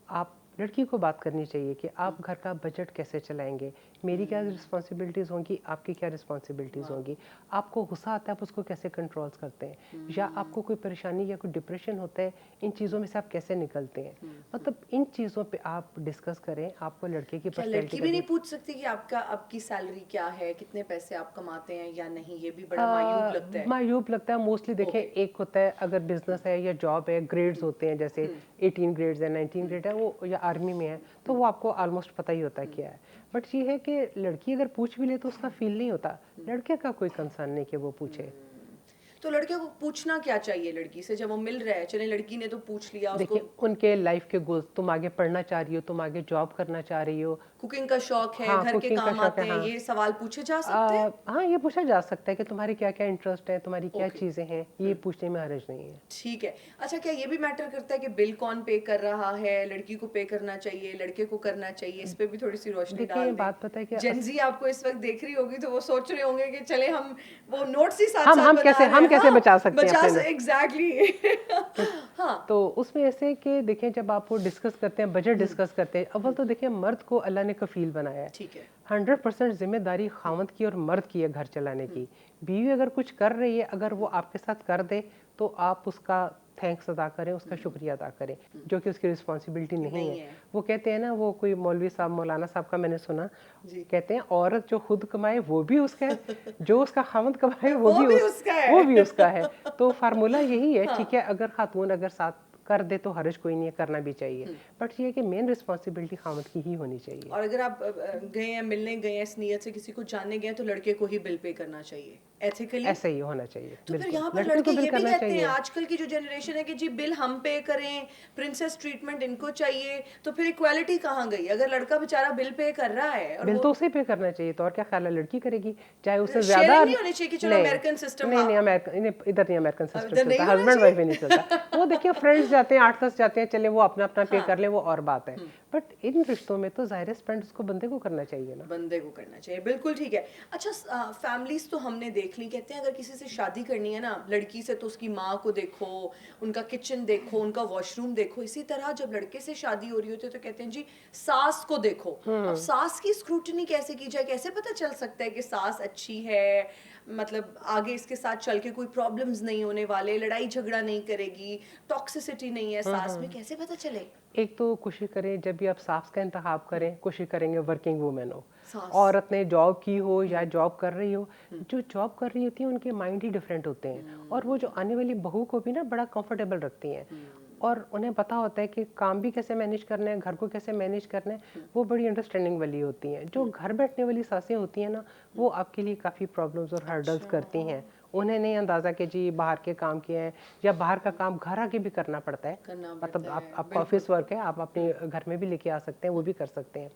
B: आप, लड़की को बात करनी चाहिए कि आप घर का बजट कैसे चलाएंगे, मेरी क्या रिस्पॉन्सिबिलिटीज़ होंगी, आपकी क्या रिस्पॉन्सिबिलिटीज़ होंगी, आपको गुस्सा आता है आप उसको कैसे कंट्रोल करते हैं, या आपको कोई परेशानी या कोई डिप्रेशन होता है, इन चीज़ों में से आप कैसे निकलते हैं। मतलब इन चीज़ों पे आप डिस्कस करें। आपको लड़के की
A: क्या
B: पर्सनैलिटी
A: लड़की
B: का
A: भी नहीं पूछ सकती कि आपकी सैलरी क्या है, कितने पैसे आप कमाते हैं या नहीं? ये भी बड़ा मायूब लगता है।
B: मायूब लगता है मोस्टली। देखें,
A: ओके।
B: एक होता है अगर बिजनेस है या जॉब है, ग्रेड्स होते हैं, जैसे 18 ग्रेड्स है, 19 ग्रेड है, वो या आर्मी में है तो वो आपको ऑलमोस्ट पता ही होता है क्या है। बट ये है कि लड़की अगर पूछ भी ले तो उसका फील नहीं होता, लड़के का कोई कंसर्न नहीं कि वो पूछे।
A: तो लड़के को पूछना क्या चाहिए लड़की से जब वो मिल रहा है? चले लड़की ने तो पूछ लिया उसको।
B: देखिए, उनके लाइफ के गोल्स, तुम आगे पढ़ना चाह रही हो, तुम आगे जॉब करना चाह रही हो,
A: कुकिंग का शौक है,
B: हाँ
A: घर के
B: कुकिंग का
A: काम
B: शौक
A: आते
B: है,
A: हैं,
B: हाँ
A: ये सवाल पूछे जा सकते हैं?
B: हाँ ये पूछा जा सकता है कि तुम्हारी क्या क्या इंटरेस्ट है, तुम्हारी क्या
A: ओके।
B: चीज़ें हैं, ये पूछने में हर्ज नहीं है।
A: ठीक है। अच्छा, क्या ये भी मैटर करता है कि बिल कौन पे कर रहा है? लड़की को पे करना चाहिए, लड़के को करना चाहिए? इस पे भी थोड़ी सी रोशनी
B: देखिए
A: डाल दें।
B: बात पता है कि
A: जेन ज़ी आपको इस वक्त देख रही होगी तो वो सोच रहे होंगे कि चले हम वो नोट्स ही साथ साथ बना रहे
B: हम
A: हैं।
B: कैसे
A: हाँ,
B: बचा सकते हैं
A: बचा
B: अपने।
A: एग्जैक्टली। हाँ।
B: तो उसमें ऐसे कि देखें, जब आप वो डिस्कस करते हैं, बजट डिस्कस करते हैं, अव्वल तो देखिए मर्द को अल्लाह ने कफील बनाया है।
A: ठीक है।
B: 100% जिम्मेदारी खामद की और मर्द की है घर चलाने की। बीवी अगर कुछ कर रही है, अगर वो आपके साथ कर दे तो आप उसका थैंक्स अदा करें, उसका शुक्रिया अदा करें, जो कि उसकी रिस्पॉन्सिबिलिटी नहीं है। वो कहते हैं ना, वो कोई मौलवी साहब, मौलाना साहब का मैंने सुना, कहते हैं औरत जो खुद कमाए वो भी उसका है, जो उसका खामद कमाए वो भी
A: उसका है।
B: वो भी उसका है। तो फार्मूला यही है। ठीक है, अगर खातून अगर साथ कर दे तो हर्ज कोई नहीं है, करना भी चाहिए, बट ये है कि मेन रिस्पॉन्सिबिलिटी खामद की ही होनी चाहिए।
A: और अगर आप गए हैं, मिलने गए हैं, इस नियत से किसी को जानने गए हैं, तो लड़के को ही बिल पे करना चाहिए एथिकली।
B: ऐसा ही होना चाहिए।
A: तो फिर
B: बिल्कुल,
A: यहाँ पर
B: लड़के
A: लड़के
B: को बिल
A: ये भी
B: करना
A: कहते हैं,
B: चाहिए।
A: आजकल की जो जनरेशन है, कि जी बिल हम पे करें, प्रिंसेस ट्रीटमेंट इनको चाहिए। तो फिर इक्वालिटी कहाँ गई? अगर लड़का बेचारा बिल पे कर रहा है और
B: बिल
A: वो
B: तो उसे पे करना चाहिए, तो और क्या ख्याल है, लड़की करेगी चाहे उससे ज्यादा।
A: शेयरिंग नहीं होनी चाहिए कि चलो अमेरिकन सिस्टम।
B: नहीं नहीं, अमेरिकन इधर नहीं, अमेरिकन सिस्टम
A: इधर नहीं
B: चलता,
A: होना
B: हस्बैंड वाइफ भी नहीं
A: चाहिए।
B: चलता। वो देखिए फ्रेंड्स जाते हैं 8-10 जाते हैं, चले वो अपना अपना पे कर ले, वो और बात है। बट इन रिश्तों में तो जाहिर है स्पेंड उसको बंदे को करना चाहिए ना।
A: बंदे को करना चाहिए, बिल्कुल ठीक है। अच्छा, फैमिलीज तो हमने देख ली, कहते हैं अगर किसी से शादी करनी है ना लड़की से, तो उसकी माँ को देखो, उनका किचन देखो, उनका वॉशरूम देखो। इसी तरह जब लड़के से शादी हो रही होती है तो कहते हैं जी सास को देखो। अब सास की स्क्रूटनी कैसे की जाए? कैसे पता चल सकता है कि सास अच्छी है, मतलब आगे इसके साथ चल के कोई प्रॉब्लम्स नहीं होने वाले, लड़ाई झगड़ा नहीं करेगी, टॉक्सिसिटी नहीं है सास में, कैसे पता चले?
B: एक तो कोशिश करें, जब भी आप सास का इंतखाब करें, कोशिश करेंगे वर्किंग वूमेन हो,
A: सास।
B: औरत ने जॉब की हो या जॉब कर रही हो। जो जॉब कर रही होती है उनके माइंड ही डिफरेंट होते हैं, और वो जो आने वाली बहू को भी ना बड़ा कंफर्टेबल रखती हैं, और उन्हें पता होता है कि काम भी कैसे मैनेज करना है, घर को कैसे मैनेज करना है। वो बड़ी अंडरस्टैंडिंग वाली होती हैं। जो घर बैठने वाली सासें होती हैं ना, वो आपके लिए काफ़ी प्रॉब्लम्स और हर्डल्स करती हैं। उन्हें नहीं अंदाज़ा कि जी बाहर के काम किए हैं, या बाहर का काम घर आके भी करना पड़ता है। मतलब आपका ऑफिस वर्क है, आप अपने घर में भी लेके आ सकते हैं, वो भी कर सकते हैं।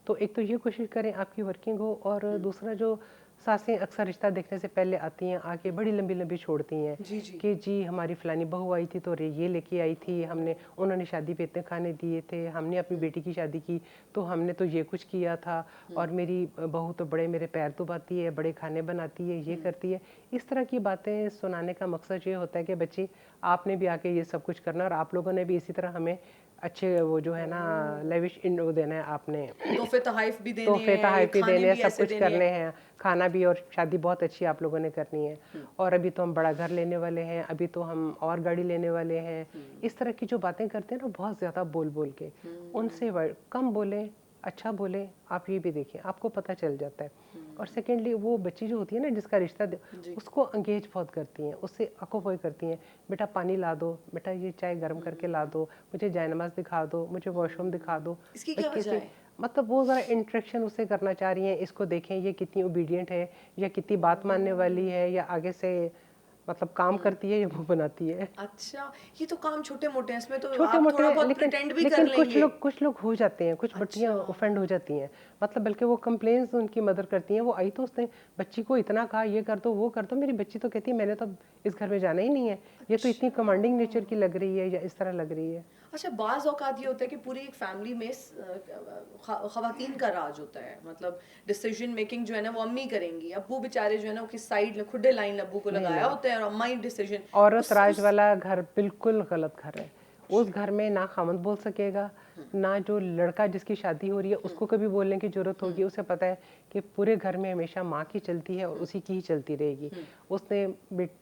B: तो एक तो ये कोशिश करें आपकी वर्किंग हो, और दूसरा जो सासें अक्सर रिश्ता देखने से पहले आती हैं, आके बड़ी लंबी लंबी छोड़ती हैं कि जी हमारी फलानी बहू आई थी तो ये लेके आई थी, हमने उन्होंने शादी पे इतने खाने दिए थे, हमने अपनी बेटी की शादी की तो हमने तो ये कुछ किया था, और मेरी बहू तो बड़े मेरे पैर दुबाती है, बड़े खाने बनाती है, ये करती है। इस तरह की बातें सुनाने का मकसद ये होता है कि बच्चे, आपने भी आके ये सब कुछ करना, और आप लोगों ने भी इसी तरह हमें अच्छे वो जो है ना लेविश इन वो देना है, आपने
A: तोहफे तोहफ भी देने
B: तोहफे
A: हैं,
B: तोहफे भी
A: खाने
B: देने हैं,
A: भी
B: सब
A: ऐसे
B: कुछ
A: देने
B: करने
A: हैं।
B: हैं, खाना भी, और शादी बहुत अच्छी आप लोगों ने करनी है। और अभी तो हम बड़ा घर लेने वाले हैं, अभी तो हम और गाड़ी लेने वाले हैं। इस तरह की जो बातें करते हैं ना, बहुत ज़्यादा बोल बोल के, उनसे कम बोले, अच्छा बोले। आप ये भी देखिए, आपको पता चल जाता है। और सेकेंडली, वो बच्ची जो होती है ना जिसका रिश्ता उसको अंगेज बहुत करती हैं, उससे अकोपोई करती हैं, बेटा पानी ला दो, बेटा ये चाय गर्म करके ला दो, मुझे जायनमाज दिखा दो, मुझे वॉशरूम दिखा दो।
A: इसकी क्या वजह है?
B: मतलब वो ज़रा इंट्रैक्शन उससे करना चाह रही हैं, इसको देखें ये कितनी ओबीडियंट है, या कितनी बात मानने वाली है, या आगे से मतलब काम करती है या मुंह बनाती है।
A: अच्छा, ये तो काम छोटे मोटे हैं, इसमें तो
B: छोटे
A: आप
B: मोटे,
A: थोड़ा बहुत
B: लेकिन
A: प्रिटेंड भी कर
B: लेकिन
A: लेंगे।
B: कुछ लोग हो जाते हैं, कुछ बच्चियां ऑफेंड हो जाती हैं। मतलब बल्कि वो कंप्लेंट्स उनकी मदर करती हैं, वो आई तो उसने बच्ची को इतना कहा, ये कर दो वो कर दो, मेरी बच्ची तो कहती है मैंने तो इस घर में जाना ही नहीं है, ये तो इतनी कमांडिंग नेचर की लग रही है, या इस तरह लग रही है।
A: अच्छा, बाज़ औक़ात ये होता है कि पूरी एक फैमिली में ख़वातीन का राज होता है, मतलब डिसीजन मेकिंग जो है ना वो अम्मी करेंगी, अब्बू बेचारे जो है ना वो किस साइड खुडे लाइन अब्बू को लगाया होता है, और अम्मा ही डिसीजन।
B: औरत राज वाला घर बिल्कुल गलत घर है। उस घर में ना खामद बोल सकेगा, ना जो लड़का जिसकी शादी हो रही है उसको कभी बोलने की जरूरत होगी। उसे पता है कि पूरे घर में हमेशा माँ की चलती है और उसी की ही चलती रहेगी। उसने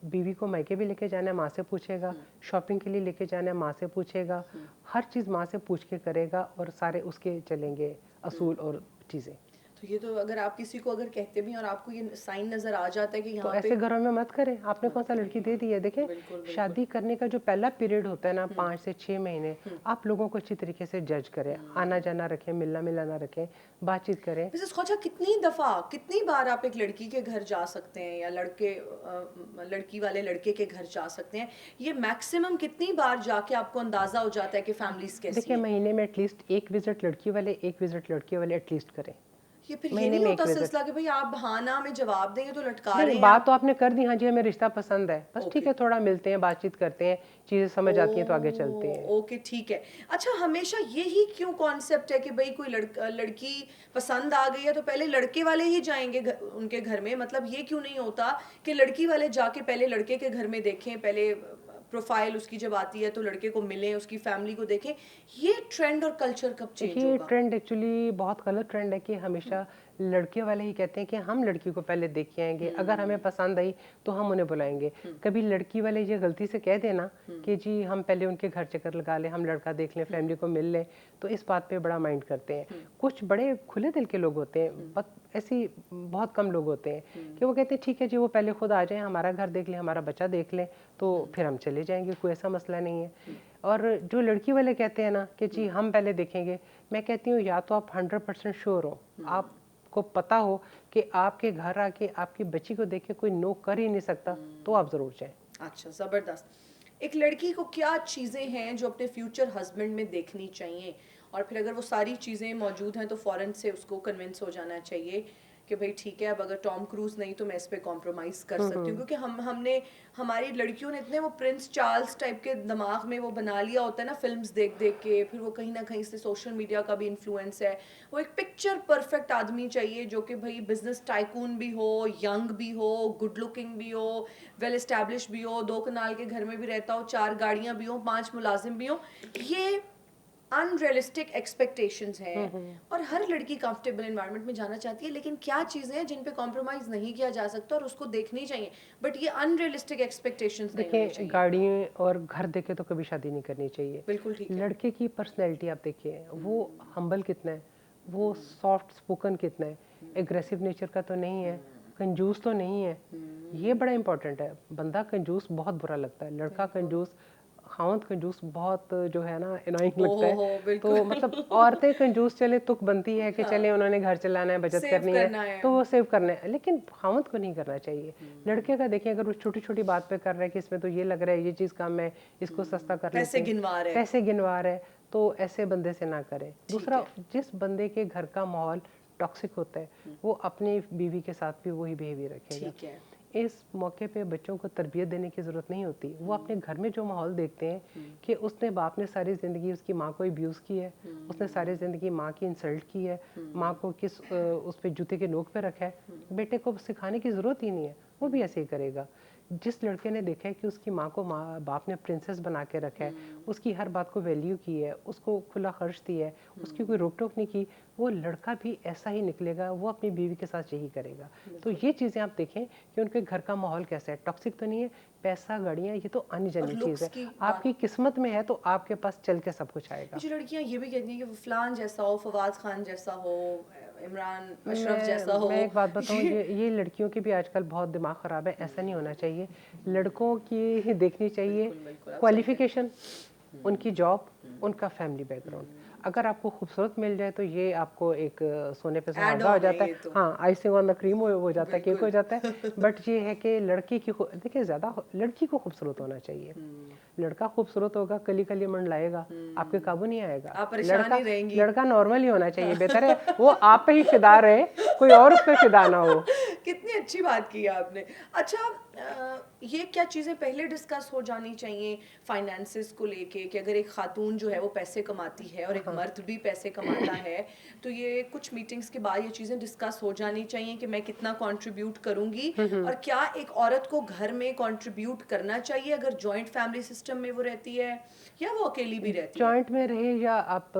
B: बीवी को मायके भी लेके जाना है, माँ से पूछेगा, शॉपिंग के लिए लेके जाना है, माँ से पूछेगा, हर चीज़ माँ से पूछ के करेगा और सारे उसके चलेंगे असूल और चीज़ें।
A: तो ये तो अगर आप किसी को अगर कहते भी हैं और आपको ये साइन नजर आ जाता है कि
B: तो
A: यहाँ
B: ऐसे
A: पे,
B: घरों में मत करें। आपने कौन सा लड़की दे दी है? देखें, शादी करने का जो पहला पीरियड होता है ना, 5 से 6 महीने, आप लोगों को अच्छी तरीके से जज करें, आना जाना रखें, मिलना मिलाना रखें, बातचीत करें।
A: मिसेस ख्वाजा, कितनी बार आप एक लड़की के घर जा सकते हैं या लड़की वाले लड़के के घर जा सकते हैं? ये मैक्सिमम कितनी बार जाके आपको अंदाजा हो जाता है कि फैमिलीज कैसी
B: देखिए,
A: हैं?
B: महीने में एटलीस्ट एक विजिट लड़की वाले, एक विजिट लड़के वाले एटलीस्ट करें।
A: ये फिर ये
B: महीने
A: नहीं
B: में
A: होता
B: एक विजिट।
A: सिलसिला कि भाई आप हाँ ना में जवाब देंगे तो लटका रहे
B: नहीं,
A: हैं
B: बात
A: आप?
B: तो आपने कर दी, हाँ जी हमें रिश्ता पसंद है, बस ठीक
A: ओके,
B: है, थोड़ा मिलते हैं, बातचीत करते हैं, चीजें समझ आती हैं तो आगे चलते हैं।
A: ओके, ठीक है। अच्छा, हमेशा यही क्यों कॉन्सेप्ट है कि भाई कोई लड़की पसंद आ गई है तो पहले लड़के वाले ही जाएंगे उनके घर में? मतलब ये क्यों नहीं होता कि लड़की वाले जाके पहले लड़के के घर में देखें, पहले प्रोफाइल उसकी जब आती है तो लड़के को मिलें, उसकी फैमिली को देखें? ये ट्रेंड और कल्चर कब चेंज
B: ये
A: होगा?
B: ट्रेंड एक्चुअली बहुत गलत ट्रेंड है कि हमेशा लड़के वाले ही कहते हैं कि हम लड़की को पहले देख के आएंगे, अगर हमें पसंद आई तो हम उन्हें बुलाएंगे। कभी लड़की वाले ये गलती से कह देना कि जी हम पहले उनके घर चक्कर लगा लें, हम लड़का देख लें, फैमिली को मिल लें, तो इस बात पे बड़ा माइंड करते हैं। कुछ बड़े खुले दिल के लोग होते हैं, बट ऐसी बहुत कम लोग होते हैं कि वो कहते हैं ठीक है जी, वो पहले खुद आ जाएं, हमारा घर देख लें, हमारा बच्चा देख लें, तो फिर हम चले जाएंगे, कोई ऐसा मसला नहीं है। और जो लड़की वाले कहते हैं ना कि जी हम पहले देखेंगे, मैं कहती हूँ या तो आप 100% श्योर हो, आपको पता हो कि आपके घर आके आपकी बच्ची को देख के कोई नो कर ही नहीं सकता, तो आप ज़रूर जाएं।
A: अच्छा, ज़बरदस्त। एक लड़की को क्या चीज़ें हैं जो अपने फ्यूचर हस्बैंड में देखनी चाहिए, और फिर अगर वो सारी चीज़ें मौजूद हैं तो फ़ौरन से उसको कन्विंस हो जाना चाहिए कि भाई ठीक है, अब अगर टॉम क्रूज़ नहीं तो मैं इस पे कॉम्प्रोमाइज़ कर सकती हूँ? क्योंकि हमने हमारी लड़कियों ने इतने वो प्रिंस चार्ल्स टाइप के दिमाग में वो बना लिया होता है ना, फिल्म्स देख देख के, फिर वो कहीं ना कहीं से सोशल मीडिया का भी इन्फ्लुएंस है। वो एक पिक्चर परफेक्ट आदमी चाहिए जो कि भाई बिजनेस टाइकून भी हो, यंग भी हो, गुड लुकिंग भी हो, वेल एस्टैब्लिश भी हो, 2 कनाल के घर में भी रहता हो, 4 गाड़ियां भी हो, 5 मुलाजिम भी हो। ये अनरियलिस्टिक एक्सपेक्टेशंस हैं और हर लड़की कंफर्टेबल एनवायरनमेंट में जाना चाहती है, लेकिन क्या चीज़ें हैं जिन पे कॉम्प्रोमाइज़ नहीं किया जा सकता और उसको देखनी चाहिए, बट ये अनरियलिस्टिक एक्सपेक्टेशंस नहीं होनी
B: देखिए,
A: चाहिए।
B: गाड़ी और घर देखे तो कभी शादी नहीं करनी चाहिए।
A: बिल्कुल ठीक है।
B: लड़के की पर्सनैलिटी आप देखिए, वो हम्बल कितना है, वो सॉफ्ट स्पोकन कितना है, एग्रेसिव नेचर का तो नहीं है, कंजूस तो नहीं है। ये बड़ा इंपॉर्टेंट है। बंदा कंजूस बहुत बुरा लगता है, लड़का कंजूस, खावंद कंजूस बहुत जो है ना अनोइंग लगता
A: ओहो,
B: है। तो
A: बिल्कुल।
B: मतलब औरतें कंजूस चले तुक बनती है कि चले उन्होंने घर चलाना है, बचत
A: सेव
B: करनी
A: करना
B: है
A: है।
B: तो वो सेव करना है, लेकिन खावंद को नहीं करना चाहिए। लड़के का देखिए, अगर वो छोटी छोटी बात पे कर रहा है कि इसमें तो ये लग रहा है, ये चीज़ कम है, इसको सस्ता कर लेते
A: पैसे
B: हैं,
A: गिनवा रहे हैं।
B: पैसे गिनवा रहे हैं, तो ऐसे बंदे से ना करें। दूसरा, जिस बंदे के घर का माहौल टॉक्सिक होता है वो अपनी बीवी के साथ भी वही बिहेवियर रखेगा।
A: ठीक है।
B: इस मौके पे बच्चों को तरबियत देने की ज़रूरत नहीं होती। वो अपने घर में जो माहौल देखते हैं कि उसने बाप ने सारी ज़िंदगी उसकी माँ को अब्यूज़ की है, उसने सारी ज़िंदगी माँ की इंसल्ट की है, माँ को किस उस पे जूते के नोक पे रखा है, बेटे को सिखाने की ज़रूरत ही नहीं है, वो भी ऐसे ही करेगा। जिस लड़के ने देखा है कि उसकी माँ को बाप ने प्रिंसेस बना के रखा है, उसकी हर बात को वैल्यू की है, उसको खुला खर्च दी है, उसकी कोई रोक टोक नहीं की, वो लड़का भी ऐसा ही निकलेगा, वो अपनी बीवी के साथ यही करेगा। तो ये चीज़ें आप देखें कि उनके घर का माहौल कैसा है, टॉक्सिक तो नहीं है, पैसा गाड़ियाँ ये तो आनी जानी चीज़ है, आपकी किस्मत में है तो आपके पास चल के सब कुछ आएगा।
A: जो लड़कियां ये भी कहती हैं कि वो फलान जैसा हो, फवाद खान जैसा हो, इमरान अशरफ जैसा हो।
B: मैं एक बात बताऊं, ये लड़कियों की भी आजकल बहुत दिमाग ख़राब है, ऐसा नहीं होना चाहिए। लड़कों की देखनी चाहिए क्वालिफिकेशन, उनकी जॉब, उनका फैमिली बैकग्राउंड। अगर आपको खूबसूरत मिल जाए तो ये आपको एक सोने पे सुहागा हो जाता है, हाँ, आइसिंग ऑन द क्रीम हो जाता है, केक हो जाता है। बट ये है कि लड़की की देखिए, ज़्यादा लड़की को खूबसूरत होना चाहिए। लड़का खूबसूरत होगा, कली कली मंडलाएगा, आपके काबू नहीं आएगा। लड़का नॉर्मल ही होना चाहिए, बेहतर है वो आप पे ही फिदा रहे, कोई और उस पे फिदा ना हो।
A: कितनी अच्छी बात की आपने। अच्छा, ये क्या चीज़ें पहले डिस्कस हो जानी चाहिए फाइनेंसेस को लेके कि अगर एक खातून जो है वो पैसे कमाती है और एक मर्द भी पैसे कमाता है, तो ये कुछ मीटिंग्स के बाद ये चीज़ें डिस्कस हो जानी चाहिए कि मैं कितना कंट्रीब्यूट करूंगी, और क्या एक औरत को घर में कंट्रीब्यूट करना चाहिए अगर जॉइंट फैमिली सिस्टम सिस्टम में वो रहती है या वो अकेली भी रहती है?
B: जॉइंट में रहे या आप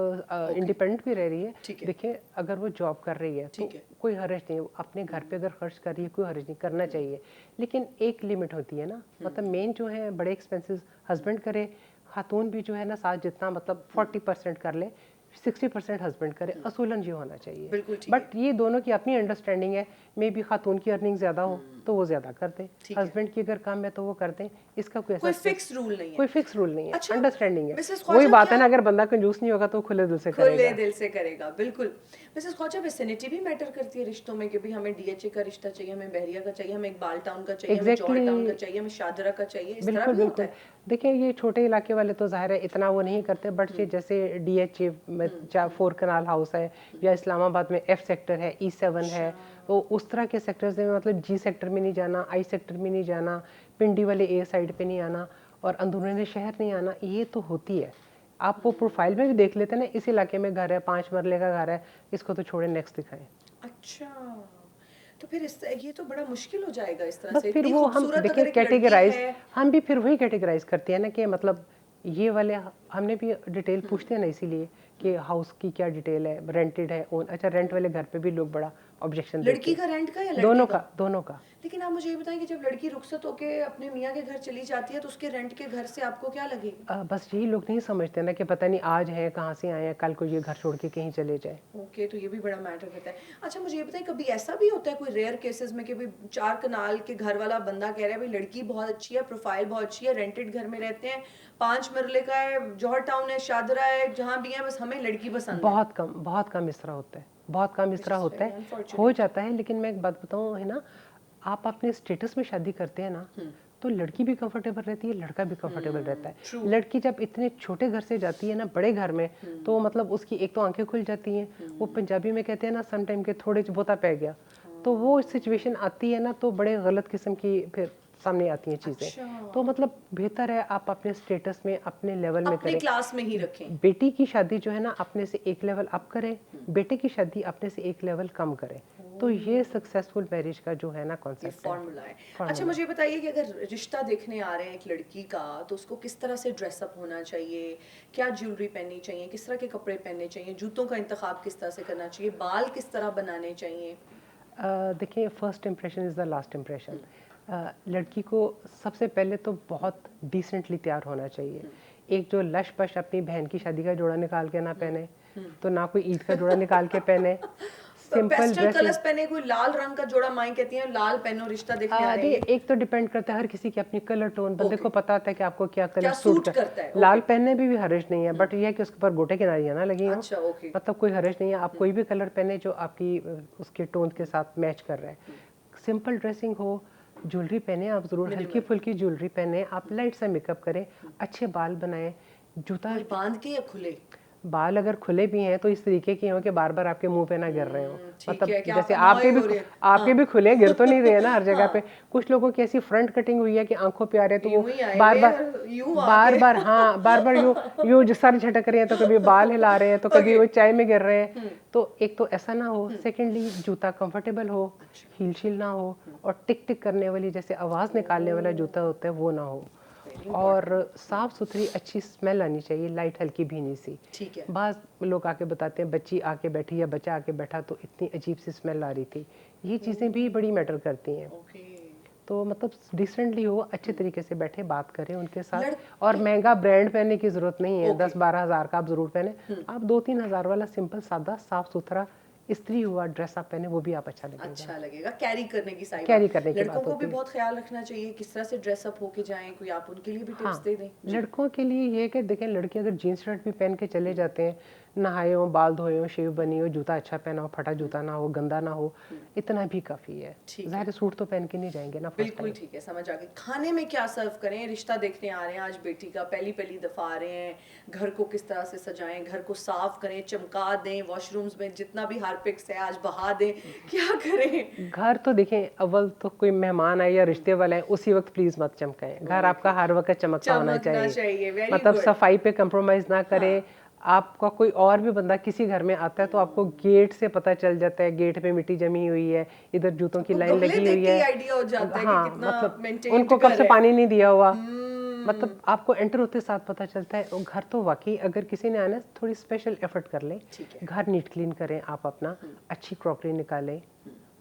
B: इंडिपेंडेंट भी रह रही है,
A: ठीक है।
B: देखिए अगर वो जॉब कर रही है तो
A: ठीक है।
B: कोई हर्ज नहीं है, अपने घर पे अगर खर्च कर रही है कोई हर्ज नहीं, करना चाहिए, लेकिन एक लिमिट होती है ना, मतलब मेन जो है बड़े एक्सपेंसेस हस्बैंड करे, खातून भी जो है ना साथ जितना मतलब 40% कर ले, 60% हस्बैंड करे, असूलन ये होना चाहिए।
A: बिल्कुल ठीक
B: बट ये दोनों की अपनी अंडरस्टैंडिंग है, मे बी खातून की अर्निंग ज़्यादा हो तो वो ज़्यादा करते हैं,
A: ठीक है।
B: हस्बैंड की अगर कम है तो वो करते हैं, इसका कोई
A: कोई
B: ऐसा
A: फिक्स रूल नहीं है।
B: कोई फिक्स रूल नहीं है,
A: अच्छा,
B: अंडरस्टैंडिंग है।
A: मिसेस
B: वही
A: ख्वाजा
B: बात है
A: क्या
B: ना, अगर बंदा कंजूस नहीं होगा तो खुले दिल से
A: खुले
B: करेगा।
A: दिल से करेगा, बिल्कुल। मिसेस ख्वाजा, विसिनिटी भी मैटर करती है रिश्तों में कि भाई हमें डीएचए का रिश्ता चाहिए, हमें बहरिया का चाहिए, हमें इकबाल टाउन का चाहिए, हमें जौहर टाउन का चाहिए, हमें शादरा का चाहिए, इस तरह
B: बिल्कुल
A: भी होता
B: बिल्कुल।
A: है?
B: देखिए ये छोटे इलाके वाले तो ज़ाहिर है इतना वो नहीं करते, बट ये जैसे डीएचए में 4 कनाल हाउस है, या इस्लामाबाद में एफ सेक्टर है, E7 है, तो उस तरह के सेक्टर्स में मतलब जी सेक्टर में नहीं जाना, आई सेक्टर में नहीं जाना, पिंडी वाले ए साइड पे नहीं आना, और अंदरूनी शहर नहीं आना, ये तो होती है। आप वो प्रोफाइल में भी देख लेते हैं ना, इस इलाके में घर है, 5 मरले का घर है, इसको तो छोड़े, नेक्स्ट दिखाएं।
A: अच्छा, तो फिर ये तो बड़ा मुश्किल हो जाएगा इस तरह
B: बस
A: से।
B: फिर
A: इतनी
B: वो हम
A: खूबसूरत
B: देखिए
A: अगर एक लड़की
B: कैटेगराइज,
A: है।
B: हम भी फिर वही कैटेगराइज करते हैं ना कि मतलब ये वाले हमने भी डिटेल पूछते हैं ना, इसीलिए कि हाउस की क्या डिटेल है, रेंटेड है, ओन, अच्छा रेंट वाले घर पे भी लोग बड़ा ऑब्जेक्शन देते
A: लड़की
B: हैं।
A: का रेंट का या लड़के
B: दोनों
A: का?
B: का, दोनों का।
A: लेकिन आप मुझे ये बताएं कि जब लड़की रुखसत होके अपने मियाँ के घर चली जाती है तो उसके रेंट के घर से आपको क्या लगेगा?
B: बस यही लोग नहीं समझते ना कि पता नहीं आज है कहाँ से आए हैं, कल को ये घर छोड़ के कहीं चले जाए।
A: ओके, तो ये भी बड़ा मैटर करता है। अच्छा, मुझे ये बताएं कभी ऐसा भी होता है कोई रेयर केसेस में कि भाई 4 कनाल के घर वाला बंदा कह रहा है भाई लड़की बहुत अच्छी है, प्रोफाइल बहुत अच्छी है, रेंटेड घर में रहते हैं, 5 मरले का है, जौहर टाउन है, शादरा है, जहाँ भी है, बस हमें लड़की पसंद है?
B: बहुत कम इस तरह होता है, बहुत कम इस तरह
A: is
B: होता
A: very
B: है,
A: unfortunate.
B: हो जाता है। लेकिन मैं एक बात बताऊँ है ना, आप अपने स्टेटस में शादी करते हैं ना, तो लड़की भी कंफर्टेबल रहती है, लड़का भी कंफर्टेबल रहता है। लड़की जब इतने छोटे घर से जाती है ना बड़े घर में, तो मतलब उसकी एक तो आंखें खुल जाती हैं, वो पंजाबी में कहते हैं ना सम टाइम के थोड़े बोता पै गया, तो वो सिचुएशन आती है ना, तो बड़े गलत किस्म की फिर सामने आती हैं चीज़ें।
A: अच्छा।
B: तो मतलब बेहतर है आप अपने स्टेटस में, अपने लेवल में
A: अपनी
B: करें।
A: क्लास में ही रखें।
B: बेटी की शादी जो है ना अपने से एक लेवल अप करें, बेटे की शादी अपने से एक लेवल कम करें, तो ये सक्सेसफुल मैरिज का जो है ना
A: ये
B: कॉन्सेप्ट
A: फॉर्मूला है।
B: Formula।
A: अच्छा, मुझे बताइए कि अगर रिश्ता देखने आ रहे हैं एक लड़की का, तो उसको किस तरह से ड्रेसअप होना चाहिए, क्या ज्वेलरी पहननी चाहिए, किस तरह के कपड़े पहनने चाहिए, जूतों का इंतखाब किस तरह से करना चाहिए, बाल किस तरह बनाने चाहिए?
B: देखिए first impression is the last impression. लड़की को सबसे पहले तो बहुत डिसेंटली तैयार होना चाहिए। एक जो लश पश अपनी बहन की शादी का जोड़ा निकाल के ना पहने, तो ना कोई ईद का जोड़ा निकाल के पहने, सिंपल
A: पेस्टल
B: ड्रेस।
A: कलर्स पहने, कोई लाल रंग का जोड़ा, माई कहती हैं लाल पहनो, रिश्ता देखने आ रहे हैं।
B: एक तो डिपेंड करता है हर किसी की अपनी कलर टोन, बंदे को पता होता है कि आपको क्या कलर
A: क्या सूट करता है।
B: लाल पहनने में भी हर्ज नहीं है, बट ये है कि उसके ऊपर गोटे किनारियाँ ना लगी हो,
A: अच्छा, ओके।
B: मतलब कोई हर्ज नहीं है। आप कोई भी कलर पहने जो आपकी उसके टोन के साथ मैच कर रहा है। सिंपल ड्रेसिंग हो, ज्वेलरी पहने आप ज़रूर, हल्की फुल्की ज्वेलरी पहने, आप लाइट सा मेकअप करें, अच्छे बाल बनाएं, जूता
A: और बांध के या खुले?
B: बाल अगर खुले भी हैं तो इस तरीके के हों कि बार बार आपके मुंह पे ना गिर रहे हो, मतलब
A: है कि
B: जैसे
A: आप
B: आपके
A: annoy हो रहे हैं।
B: आपके भी खुले गिर तो नहीं रहे हैं ना हर जगह पे। कुछ लोगों की ऐसी फ्रंट कटिंग हुई है कि आंखों पे आ रहे हैं, तो वो
A: यूं ही आए
B: बार
A: हुए
B: बार
A: और यूं आके।
B: बार बार यूं जो सर झटक रहे हैं, तो कभी बाल हिला रहे हैं, तो कभी वो चाय में गिर रहे हैं। तो एक तो ऐसा ना हो, सेकेंडली जूता कंफर्टेबल हो, हील शील ना हो, और टिक टिक करने वाली जैसे आवाज़ निकालने वाला जूता होता है वो ना हो, और साफ सुथरी अच्छी स्मेल आनी चाहिए, लाइट हल्की भीनी सी।
A: ठीक है।
B: बाज़ लोग आके बताते हैं बच्ची आके बैठी या बच्चा आके बैठा तो इतनी अजीब सी स्मेल आ रही थी, ये चीज़ें भी बड़ी मैटर करती हैं।
A: ओके।
B: तो मतलब डिसेंटली हो, अच्छे तरीके से बैठे बात करें उनके साथ, और महंगा ब्रांड पहनने की ज़रूरत नहीं है। 10-12 हज़ार का आप ज़रूर पहने, आप 2-3 हज़ार वाला सिंपल सादा साफ सुथरा स्त्री हुआ ड्रेस आप पहने, वो भी आप अच्छा लगेगा।
A: अच्छा लगेगा, कैरी करने की साइड।
B: कैरी करने की
A: लड़कों
B: बात
A: को
B: होती
A: भी
B: है।
A: बहुत ख्याल रखना चाहिए किस तरह से ड्रेसअप होके जाएं, कोई आप उनके लिए भी टिप्स दे दें।
B: लड़कों के लिए ये है कि देखें, लड़के अगर जीन्स शर्ट भी पहन के चले जाते हैं, नहाए हो, बाल धोए हो, शेव बनी हो, जूता अच्छा पहना हो, फटा जूता ना हो, गंदा ना हो, इतना भी काफ़ी है। ज़ाहिर सूट तो पहन के नहीं जाएंगे ना।
A: बिल्कुल ठीक है, समझ आ गई। खाने में क्या सर्व करें, रिश्ता देखने आ रहे हैं आज बेटी का, पहली दफ़ा आ रहे हैं, घर को किस तरह से सजाएं, घर को साफ करें, चमका दें, वॉशरूम्स में जितना भी हार्पिक्स है आज बहा दें, क्या करें?
B: घर तो देखें, अव्वल तो कोई मेहमान आए या रिश्ते वाले आए उसी वक्त प्लीज मत चमकाएं। घर आपका हर वक्त चमकता होना चाहिए, मतलब सफाई पे कंप्रोमाइज ना करें। आपका कोई और भी बंदा किसी घर में आता है तो आपको गेट से पता चल जाता है, गेट पे मिट्टी जमी हुई है, इधर जूतों की लाइन लगी हुई है।
A: आइडिया हो जाता है कि कितना
B: मतलब
A: मेंटेन
B: उनको कब से पानी नहीं दिया हुआ, मतलब आपको एंटर होते साथ पता चलता है। और घर तो वाकई अगर किसी ने आना है थोड़ी स्पेशल एफर्ट कर ले, घर नीट क्लीन करें आप अपना, अच्छी क्रॉकरी निकालें।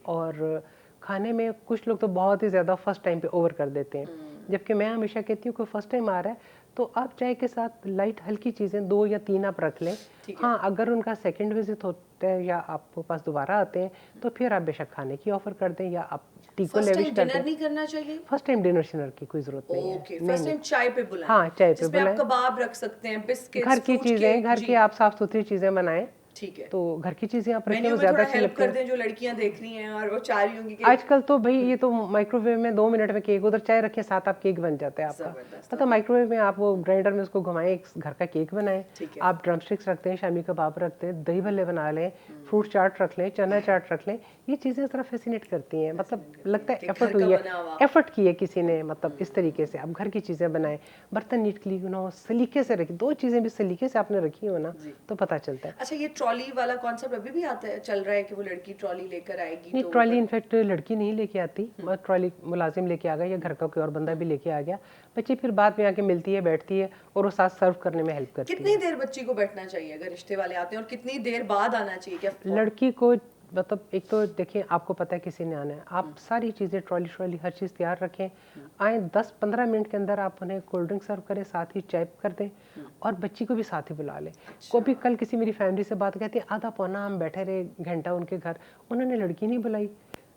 B: और खाने में कुछ लोग तो बहुत ही ज़्यादा फर्स्ट टाइम पे ओवर कर देते हैं, जबकि मैं हमेशा कहती हूँ कोई फर्स्ट टाइम आ रहा है तो आप चाय के साथ लाइट हल्की चीज़ें 2 या 3 आप रख लें। हाँ, अगर उनका सेकंड विजिट होता है या आपके पास दोबारा आते हैं तो फिर आप बेशक खाने की ऑफर कर दें या आप टी को लेविश कर दें।
A: नहीं करना चाहिए
B: फर्स्ट टाइम डिनर शिनर की कोई जरूरत नहीं है।
A: ओके, फर्स्ट टाइम चाय पे बुलाएं।
B: हाँ, चाय पे
A: जिसमें आप
B: बुलाएं,
A: कबाब रख सकते हैं, बिस्किट्स,
B: घर की
A: फ्रूट
B: चीज़ें,
A: केक,
B: घर की आप साफ सुथरी चीज़ें बनाएं।
A: ठीक है,
B: तो घर की चीज़ें आप रखें
A: मेन्यू
B: वो
A: में
B: ज़्यादा
A: थोड़ा
B: अच्छी
A: हेल्प
B: लगती
A: कर
B: हैं।
A: दें जो लड़कियां देख रही हैं और वो चाह रही होंगी कि
B: आजकल तो भाई ये तो माइक्रोवेव में 2 मिनट में केक, उधर चाय रखें साथ आप केक बन जाता है आपका। मतलब माइक्रोवेव में आप वो ग्राइंडर में उसको घुमाएं, एक घर का केक बनाएं। आप ड्रम स्टिक्स रखते हैं, शामी कबाब रखते हैं, दही भल्ले बना लें, फ्रूट चाट रख लें, चना चाट रख लें। ये चीज़ें ज़रा फैसिनेट करती हैं, मतलब लगता है एफर्ट हुई है, एफर्ट की है किसी ने। मतलब इस तरीके से आप घर की चीज़ें बनाएं, बर्तन नीट क्लीन हो, सलीके से रखें। 2 चीज़ें भी सलीके से आपने रखी हो ना तो पता चलता है।
A: अच्छा, ये ट्रॉली वाला कॉन्सेप्ट अभी भी आता है, चल रहा है कि वो लड़की ट्रॉली लेकर आएगी?
B: नहीं,
A: तो
B: ट्रॉली इनफैक्ट लड़की नहीं लेके आती, ट्रॉली मुलाजिम लेके आ गया या घर का कोई और बंदा भी लेके आ गया। बच्ची फिर बाद में आके मिलती है, बैठती है और वो साथ सर्व करने में हेल्प करती है।
A: कितनी देर बच्ची को बैठना चाहिए अगर रिश्ते वाले आते हैं, और कितनी देर बाद आना चाहिए? क्या
B: लड़की को मतलब एक तो देखिए आपको पता है किसी ने आना है, आप सारी चीज़ें ट्रॉली श्रॉली हर चीज़ तैयार रखें। आए 10-15 मिनट के अंदर आप उन्हें कोल्ड ड्रिंक सर्व करें, साथ ही चाय कर दें और बच्ची को भी साथ ही बुला लें। को भी कल किसी मेरी फैमिली से बात कहती है, आधा पौना हम बैठे रहे घंटा उनके घर, उन्होंने लड़की नहीं बुलाई।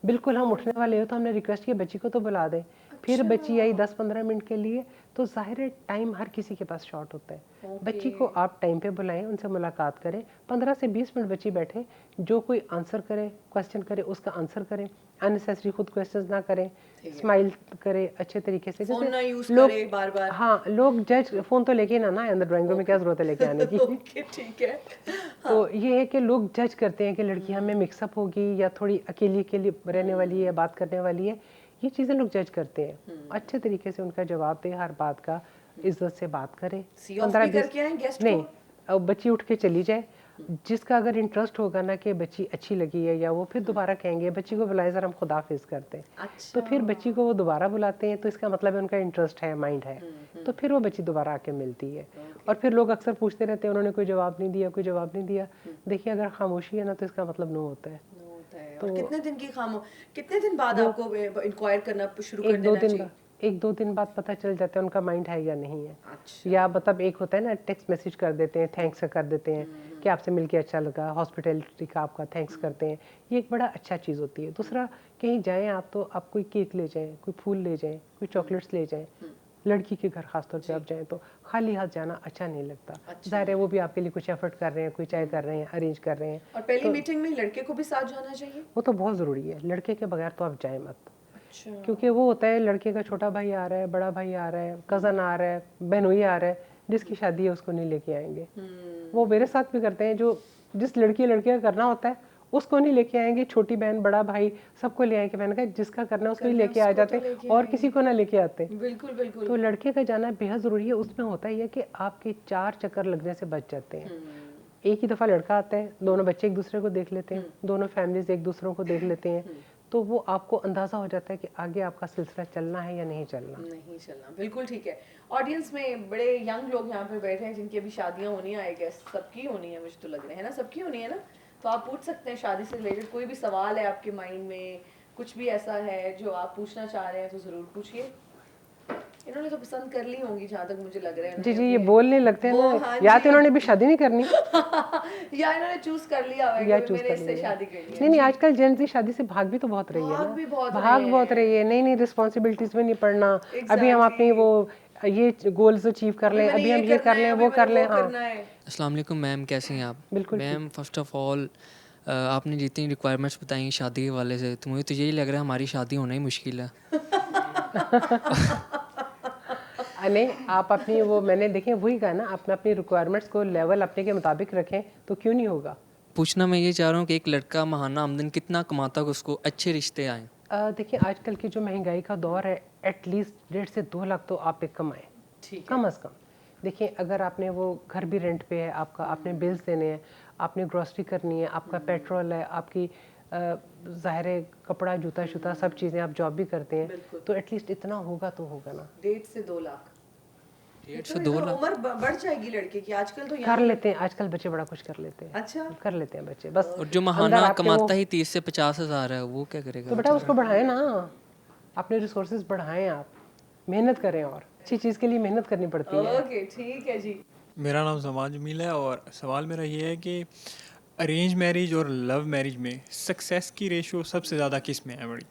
B: बिल्कुल हम उठने वाले हो तो हमने रिक्वेस्ट किया बच्ची को तो बुला दें। फिर बच्ची आई 10-15 मिनट के लिए, तो जाहिर है टाइम हर किसी के पास शॉर्ट होता है। बच्ची को आप टाइम पे बुलाएं, उनसे मुलाकात करें, 15 से 20 मिनट बच्ची बैठे, जो कोई आंसर करे, क्वेश्चन करे उसका आंसर करें, अननेसेसरी खुद क्वेश्चंस ना करें, स्माइल करे अच्छे तरीके से।
A: फोन ना यूज
B: लोग
A: करे बार बार।
B: हाँ, लोग जज फोन तो लेके ना अंदर ड्राइंग रूम में क्या जरूरत है लेके आने की।
A: ओके, ठीक है।
B: तो ये है कि लोग जज करते हैं कि लड़की हमें मिक्सअप होगी या थोड़ी अकेली अकेली रहने वाली है या बात करने वाली है, ये चीज़ें लोग जज करते हैं। अच्छे तरीके से उनका जवाब दे, हर बात का इज्जत से बात करे।
A: 15-20
B: नहीं, अब बच्ची उठ के चली जाए, जिसका अगर इंटरेस्ट होगा ना कि बच्ची अच्छी लगी है या वो फिर दोबारा कहेंगे बच्ची को बुलाए सर हम खुद हाफिज करते हैं।
A: अच्छा।
B: तो फिर बच्ची को वो दोबारा बुलाते हैं, तो इसका मतलब है उनका इंटरेस्ट है, माइंड है, तो फिर वो बच्ची दोबारा आके मिलती है। और फिर लोग अक्सर पूछते रहते हैं उन्होंने कोई जवाब नहीं दिया, कोई जवाब नहीं दिया। देखिए अगर खामोशी है ना तो इसका मतलब नो होता है।
A: तो कितने दिन बाद आपको इंक्वायर करना शुरू कर देना चाहिए?
B: 1-2 दिन बाद पता चल जाता है उनका माइंड है या नहीं है।
A: अच्छा।
B: या मतलब एक होता है ना, टेक्स्ट मैसेज कर देते हैं, थैंक्स कर देते हैं कि आपसे मिलके अच्छा लगा, हॉस्पिटैलिटी का आपका थैंक्स करते हैं, ये एक बड़ा अच्छा चीज़ होती है। दूसरा, कहीं जाएं आप तो आप कोई केक ले जाएं, कोई फूल ले जाएं, कोई चॉकलेट्स ले जाएं। लड़की के घर खासतौर पे आप जाएं तो खाली हाथ जाना अच्छा नहीं लगता। जाहिर है वो भी आपके लिए कुछ एफर्ट कर रहे हैं, कोई चाय कर रहे हैं, अरेंज कर रहे हैं।
A: और पहली मीटिंग में लड़के को भी साथ जाना चाहिए?
B: वो तो बहुत ज़रूरी है, लड़के के बगैर तो आप जाएं मत।
A: अच्छा।
B: क्योंकि वो होता है लड़के का छोटा भाई आ रहा है, बड़ा भाई आ रहा है, कज़न आ रहा है, बहनोई आ रहा है, जिसकी शादी है उसको नहीं लेके आएंगे। वो मेरे साथ भी करते हैं, जो जिस लड़की का करना होता है उसको नहीं लेके आएंगे, छोटी बहन बड़ा भाई सबको ले आएंगे। मैंने कहा जिसका करना है उसको ही लेके आ जाते और किसी को ना लेके आते।
A: बिल्कुल बिल्कुल।
B: तो लड़के का जाना बेहद ज़रूरी है। उसमें होता ही है कि आपके 4 चक्कर लगने से बच जाते हैं। एक ही दफ़ा लड़का आता है, दोनों बच्चे एक दूसरे को देख लेते हैं, दोनों फैमिलीज एक दूसरों को देख लेते हैं, तो वो आपको अंदाज़ा हो जाता है कि आगे आपका सिलसिला चलना है या नहीं चलना।
A: बिल्कुल ठीक है। ऑडियंस में बड़े यंग लोग यहाँ पे बैठे हैं जिनकी अभी शादियाँ होनी है, आई गेस सबकी होनी है, मुझे तो लग रहा है ना, सबकी होनी है ना। तो आप पूछ सकते हैं शादी से रिलेटेड कोई भी सवाल है आपके माइंड में, कुछ भी ऐसा है जो आप पूछना चाह रहे हैं तो ज़रूर पूछिए। इन्होंने तो पसंद कर ली होंगी जहाँ तक मुझे लग रहा है।
B: जी, ये बोलने लगते हैं ना, हाँ, या तो इन्होंने भी शादी नहीं करनी
A: या इन्होंने चूज कर लिया है कि मैंने इससे शादी करनी है।
B: नहीं, आजकल जेन ज़ी शादी से भाग भी तो बहुत रही है ना, भाग बहुत रही है, नई रिस्पॉन्सिबिलिटीज में नहीं पड़ना। अभी हम अपनी वो ये गोल्स अचीव कर लें, अभी हम ये कर लें, वो कर लें। हाँ,
C: अस्सलाम वालेकुम मैम, कैसी हैं आप?
B: बिल्कुल
C: मैम, फर्स्ट ऑफ ऑल आपने जितनी रिक्वायरमेंट्स बताई शादी के वाले से, तो मुझे तो यही लग रहा है हमारी शादी होना ही मुश्किल है।
B: नहीं, आप अपनी वो मैंने देखें वही कहा ना, अपने अपनी रिक्वायरमेंट्स को लेवल अपने के मुताबिक रखें तो क्यों नहीं होगा।
C: पूछना मैं ये चाह रहा हूँ कि एक लड़का माहाना आमदन कितना कमाता है उसको अच्छे रिश्ते आए?
B: देखिए आजकल की जो महंगाई का दौर है, एटलीस्ट 1.5 से 2 लाख तो आप एक कमाएं, कम अज़ कम। देखिए अगर आपने वो घर भी रेंट पे है आपका, आपने बिल्स देने हैं, आपने ग्रॉसरी करनी है, आपका पेट्रोल है, आपकी ज़ाहिर है कपड़ा जूता शूता सब चीज़ें, आप जॉब भी करते हैं, तो एटलीस्ट इतना होगा तो होगा ना।
A: 1.5 से 2 लाख
C: 150 2 लाख
A: उम्र बढ़ जाएगी लड़के की आजकल तो
B: कर लेते हैं, आजकल बच्चे बड़ा कुछ कर लेते हैं।
A: अच्छा
B: कर लेते हैं बच्चे, बस
C: और जो
B: अंदर
C: महाना
B: आपके वो,
C: कमाता ही 30 से 50 हज़ार है वो क्या करेगा
B: तो बेटा उसको बढ़ाएं ना, अपने रिसोर्सेज बढ़ाएं, आप मेहनत करें, और अच्छी चीज़ के लिए मेहनत करनी पड़ती है।
A: ओके ठीक है जी।
D: मेरा नाम समाज जमील है और सवाल मेरा ये है कि अरेंज मैरिज और लव मैरिज में सक्सेस की रेशो सबसे ज़्यादा किस में है बड़ी?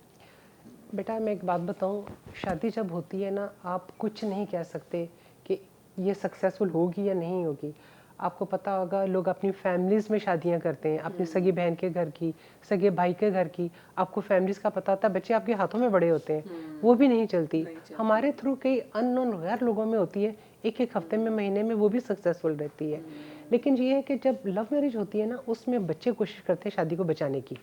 B: बेटा मैं एक बात बताऊं, शादी जब होती है ना, आप कुछ नहीं कह सकते कि ये सक्सेसफुल होगी या नहीं होगी। आपको पता होगा लोग अपनी फैमिलीज़ में शादियां करते हैं, अपनी सगी बहन के घर की, सगे भाई के घर की, आपको फैमिलीज़ का पता होता है, बच्चे आपके हाथों में बड़े होते हैं, वो भी नहीं चलती। हमारे थ्रू कई अननोन गैर लोगों में होती है, एक एक हफ्ते में, महीने में, वो भी सक्सेसफुल रहती है। लेकिन ये है कि जब लव मैरिज होती है ना, उसमें बच्चे कोशिश करते हैं शादी को बचाने की।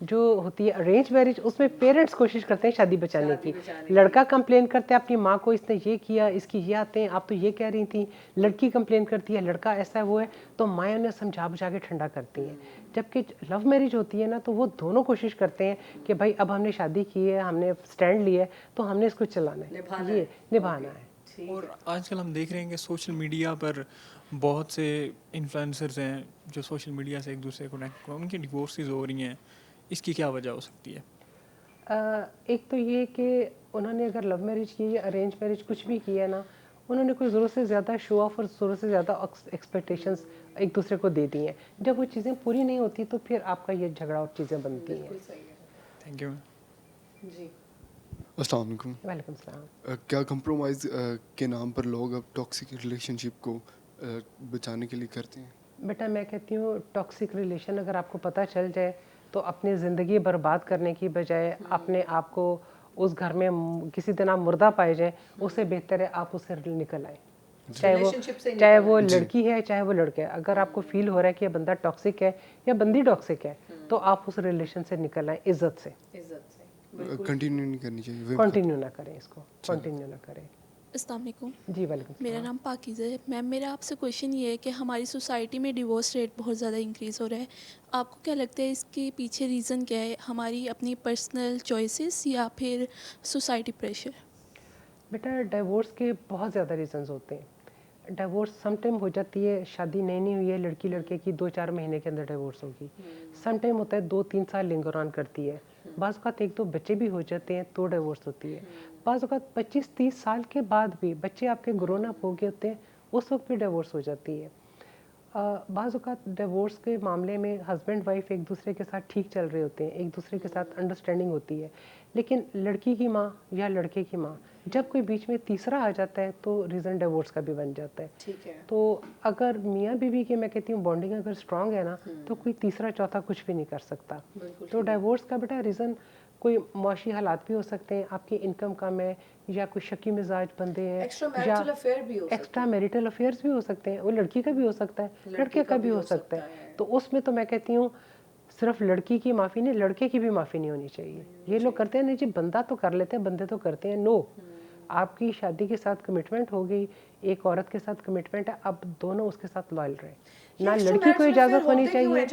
B: जो होती है अरेंज मैरिज, उसमें पेरेंट्स कोशिश करते हैं शादी बचाने की। लड़का कंप्लेन करता है अपनी माँ को, इसने ये किया, इसकी ये आते हैं, आप तो ये कह रही थी। लड़की कंप्लेन करती है लड़का ऐसा है वो है, तो माएँ उन्हें समझा बुझा के ठंडा करती हैं। जबकि लव मैरिज होती है ना, तो वो दोनों कोशिश करते हैं कि भाई अब हमने शादी की है, हमने स्टैंड लिया है, तो हमने इसको चलाना है, ये निभाना है।
D: और आजकल हम देख रहे हैं कि सोशल मीडिया पर बहुत से इन्फ्लुएंसर्स हैं जो सोशल मीडिया से एक दूसरे को कनेक्ट, उनकी डिवोर्सेस हो रही हैं, इसकी क्या वजह हो सकती है?
B: एक तो ये कि उन्होंने अगर लव मैरिज की या अरेंज मैरिज कुछ भी किया ना, उन्होंने कोई ज़रूरत से ज़्यादा शो ऑफ और ज़रूरत से ज़्यादा एक्सपेक्टेशंस एक दूसरे को दे दी हैं। जब वो चीज़ें पूरी नहीं होती तो फिर आपका ये झगड़ा और चीज़ें बनती हैं।
D: Thank you.
A: जी
E: अस्सलाम वालेकुम।
B: वालेकुम सलाम।
E: क्या कंप्रोमाइज़ के नाम पर लोग अब टॉक्सिक रिलेशनशिप को बचाने के लिए करते हैं?
B: बेटा मैं कहती हूँ टॉक्सिक रिलेशन अगर आपको पता चल जाए तो अपनी ज़िंदगी बर्बाद करने की बजाय अपने आप को उस घर में किसी दिन आप मुर्दा पाए जाए, उससे बेहतर है आप उससे निकल आए। चाहे वो लड़की है चाहे वो लड़का है। अगर आपको फील हो रहा है कि ये बंदा टॉक्सिक है या बंदी टॉक्सिक है, तो आप उस रिलेशन से निकल आए इज्जत से।
E: कंटिन्यू नहीं करनी चाहिए,
B: कंटिन्यू ना करें इसको, कंटिन्यू ना करें।
F: अस्सलाम वालेकुम।
B: जी वालेकुम
F: मेरा
B: सलाम।
F: नाम पाकीज़ा है। मैम मेरा आपसे क्वेश्चन ये है कि हमारी सोसाइटी में डिवोर्स रेट बहुत ज़्यादा इंक्रीज़ हो रहा है। आपको क्या लगता है इसके पीछे रीज़न क्या है? हमारी अपनी पर्सनल चॉइसेस या फिर सोसाइटी प्रेशर?
B: बेटा डिवोर्स के बहुत ज़्यादा रीजंस होते हैं। डिवोर्स सम टाइम हो जाती है, शादी नई नहीं हुई है लड़की लड़के की, 2-4 महीने के अंदर डिवोर्स होगी। सम टाइम होता है 2-3 साल लिंगर ऑन करती है। बाज़ औक़ात 1-2 बच्चे भी हो जाते हैं तो डिवोर्स होती है। बाज़ औक़ात 25-30 साल के बाद भी बच्चे आपके ग्रोन अप हो गए होते हैं, उस वक्त भी डिवोर्स हो जाती है। बाज़ औक़ात डिवोर्स के मामले में हस्बैंड वाइफ एक दूसरे के साथ ठीक चल रहे होते हैं, एक दूसरे के साथ अंडरस्टैंडिंग होती है, लेकिन लड़की की माँ या लड़के की माँ जब कोई बीच में तीसरा आ जाता है तो रीज़न डिवोर्स का भी बन जाता है।
A: ठीक है।
B: तो अगर मियाँ बीवी की मैं कहती हूँ बॉन्डिंग अगर स्ट्रांग है ना, तो कोई तीसरा चौथा कुछ भी नहीं कर सकता। तो डिवोर्स का बेटा रीज़न कोई मौशी हालात भी हो सकते हैं, आपकी इनकम कम है या कोई शकी मिजाज बंदे हैं, या एक्स्ट्रा मैरिटल अफेयर्स भी हो सकते हैं। वो लड़की का भी हो सकता है, लड़के का भी हो सकता है। तो उसमें तो मैं कहती हूँ सिर्फ लड़की की माफ़ी नहीं, लड़के की भी माफ़ी नहीं होनी चाहिए। ये लोग करते हैं नहीं जी, बंदा तो कर लेते हैं, बंदे तो करते हैं। नो, आपकी शादी के साथ कमिटमेंट हो गई, एक औरत के साथ कमिटमेंट है, अब दोनों उसके साथ लॉयल रहे। ना लड़की को इजाज़त होनी चाहिए,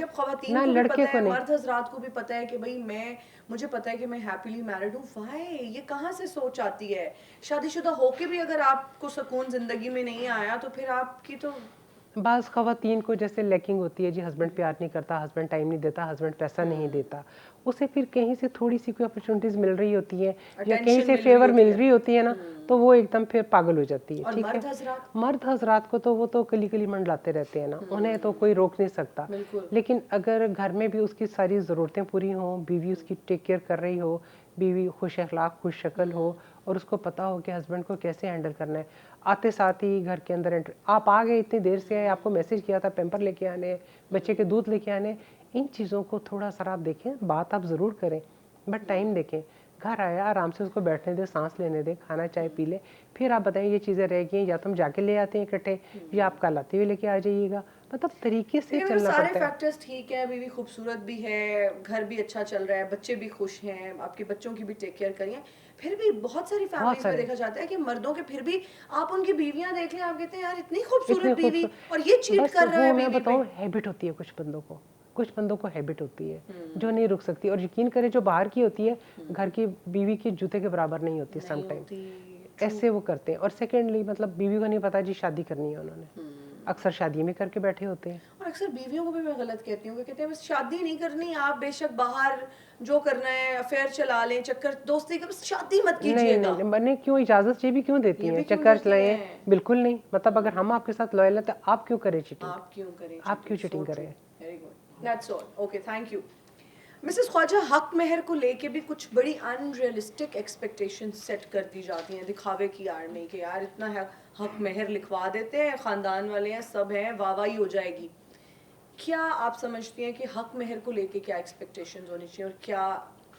B: ना लड़के को नहीं।
A: मर्द हजरात को भी पता है कि भाई मुझे पता है कि मैं हैप्पीली मैरिड हूँ। वाई ये कहाँ से सोच आती है? शादीशुदा होके भी अगर आपको सुकून जिंदगी में नहीं आया तो फिर आपकी तो
B: बाज़ ख़वातीन को जैसे लैकिंग होती है जी, हस्बैंड प्यार नहीं करता, हस्बैंड टाइम नहीं देता, हस्बैंड पैसा नहीं देता, उसे फिर कहीं से थोड़ी सी कोई अपॉर्चुनिटीज़ मिल रही होती है या कहीं से फेवर मिल रही होती है ना, तो वो एकदम फिर पागल हो जाती है। ठीक है, मर्द हजरात को तो वो तो कली कली मंडलाते रहते हैं ना, उन्हें तो कोई रोक नहीं सकता। लेकिन अगर घर में भी उसकी सारी ज़रूरतें पूरी हों, बीवी उसकी टेक केयर कर रही हो, बीवी खुश अखलाक खुश शक्ल हो और उसको पता हो कि हस्बैंड को कैसे हैंडल करना है, आते साथ ही घर के अंदर एंट्री, आप आ गए इतनी देर से आए, आपको मैसेज किया था पैम्पर लेके आने, बच्चे के दूध लेके आने, इन चीज़ों को थोड़ा सा आप देखें, बात आप ज़रूर करें बट टाइम देखें। घर आया आराम से उसको बैठने दे, सांस लेने दे, खाना चाय पी ले, फिर आप बताएं ये चीज़ें रह गई हैं, या तो हम जाके ले आते हैं इकट्ठे या आप कल आते हुए लेके आ जाइएगा। मतलब तरीके से चलना
A: सारे
B: पड़ता है।
A: फैक्टर्स ठीक है, बीवी खूबसूरत भी है, घर भी अच्छा चल रहा है, बच्चे भी खुश हैं, आपके बच्चों की भी टेक केयर करिए, फिर भी बहुत सारी फैमिलीज में देखा जाता है कि मर्दों के फिर भी आप उनकी बीवियां देख लें, आप कहते हैं यार इतनी खूबसूरत बीवी और ये चीट कर रहा है बीवी पे।
B: मैं बताऊं हैबिट होती है कुछ बंदों को हैबिट होती है जो नहीं रुक सकती, और यकीन करें जो बाहर की होती है घर की बीवी की जूते के बराबर नहीं होती सम टाइम। ऐसे वो करते हैं। और सेकेंडली मतलब बीवी को नहीं पता जी शादी करनी है उन्होंने, अक्सर शादी में करके बैठे होते हैं।
A: और अक्सर बीवियों को भी मैं गलत कहती हूँ कि कहते हैं बस शादी नहीं करनी, आप बेशक बाहर जो करना है अफेयर चला लें, चक्कर दोस्ती का, बस शादी मत
B: नहीं
A: कीजिएगा।
B: नहीं मैंने क्यों इजाजत ये भी क्यों देती
A: ये
B: हैं,
A: भी क्यों
B: चक्कर
A: देती
B: चलाएं,
A: हैं?
B: बिल्कुल नहीं। मतलब अगर हम आपके साथ लॉयल हैं तो आप क्यों करें चीटिंग,
A: आप क्यों करें
B: आप क्यों चीटिंग करें।
A: Very good, that's all, okay, thank you. Mrs Khwaja, हक महर को लेके भी कुछ बड़ी अनरियलिस्टिक एक्सपेक्टेशंस सेट कर दी जाती हैं दिखावे की आड़ में कि यार इतना हक महर लिखवा देते हैं, ख़ानदान वाले हैं, सब हैं, वाहवाही हो जाएगी। क्या आप समझती हैं कि हक महर को लेके क्या एक्सपेक्टेशंस होनी चाहिए और क्या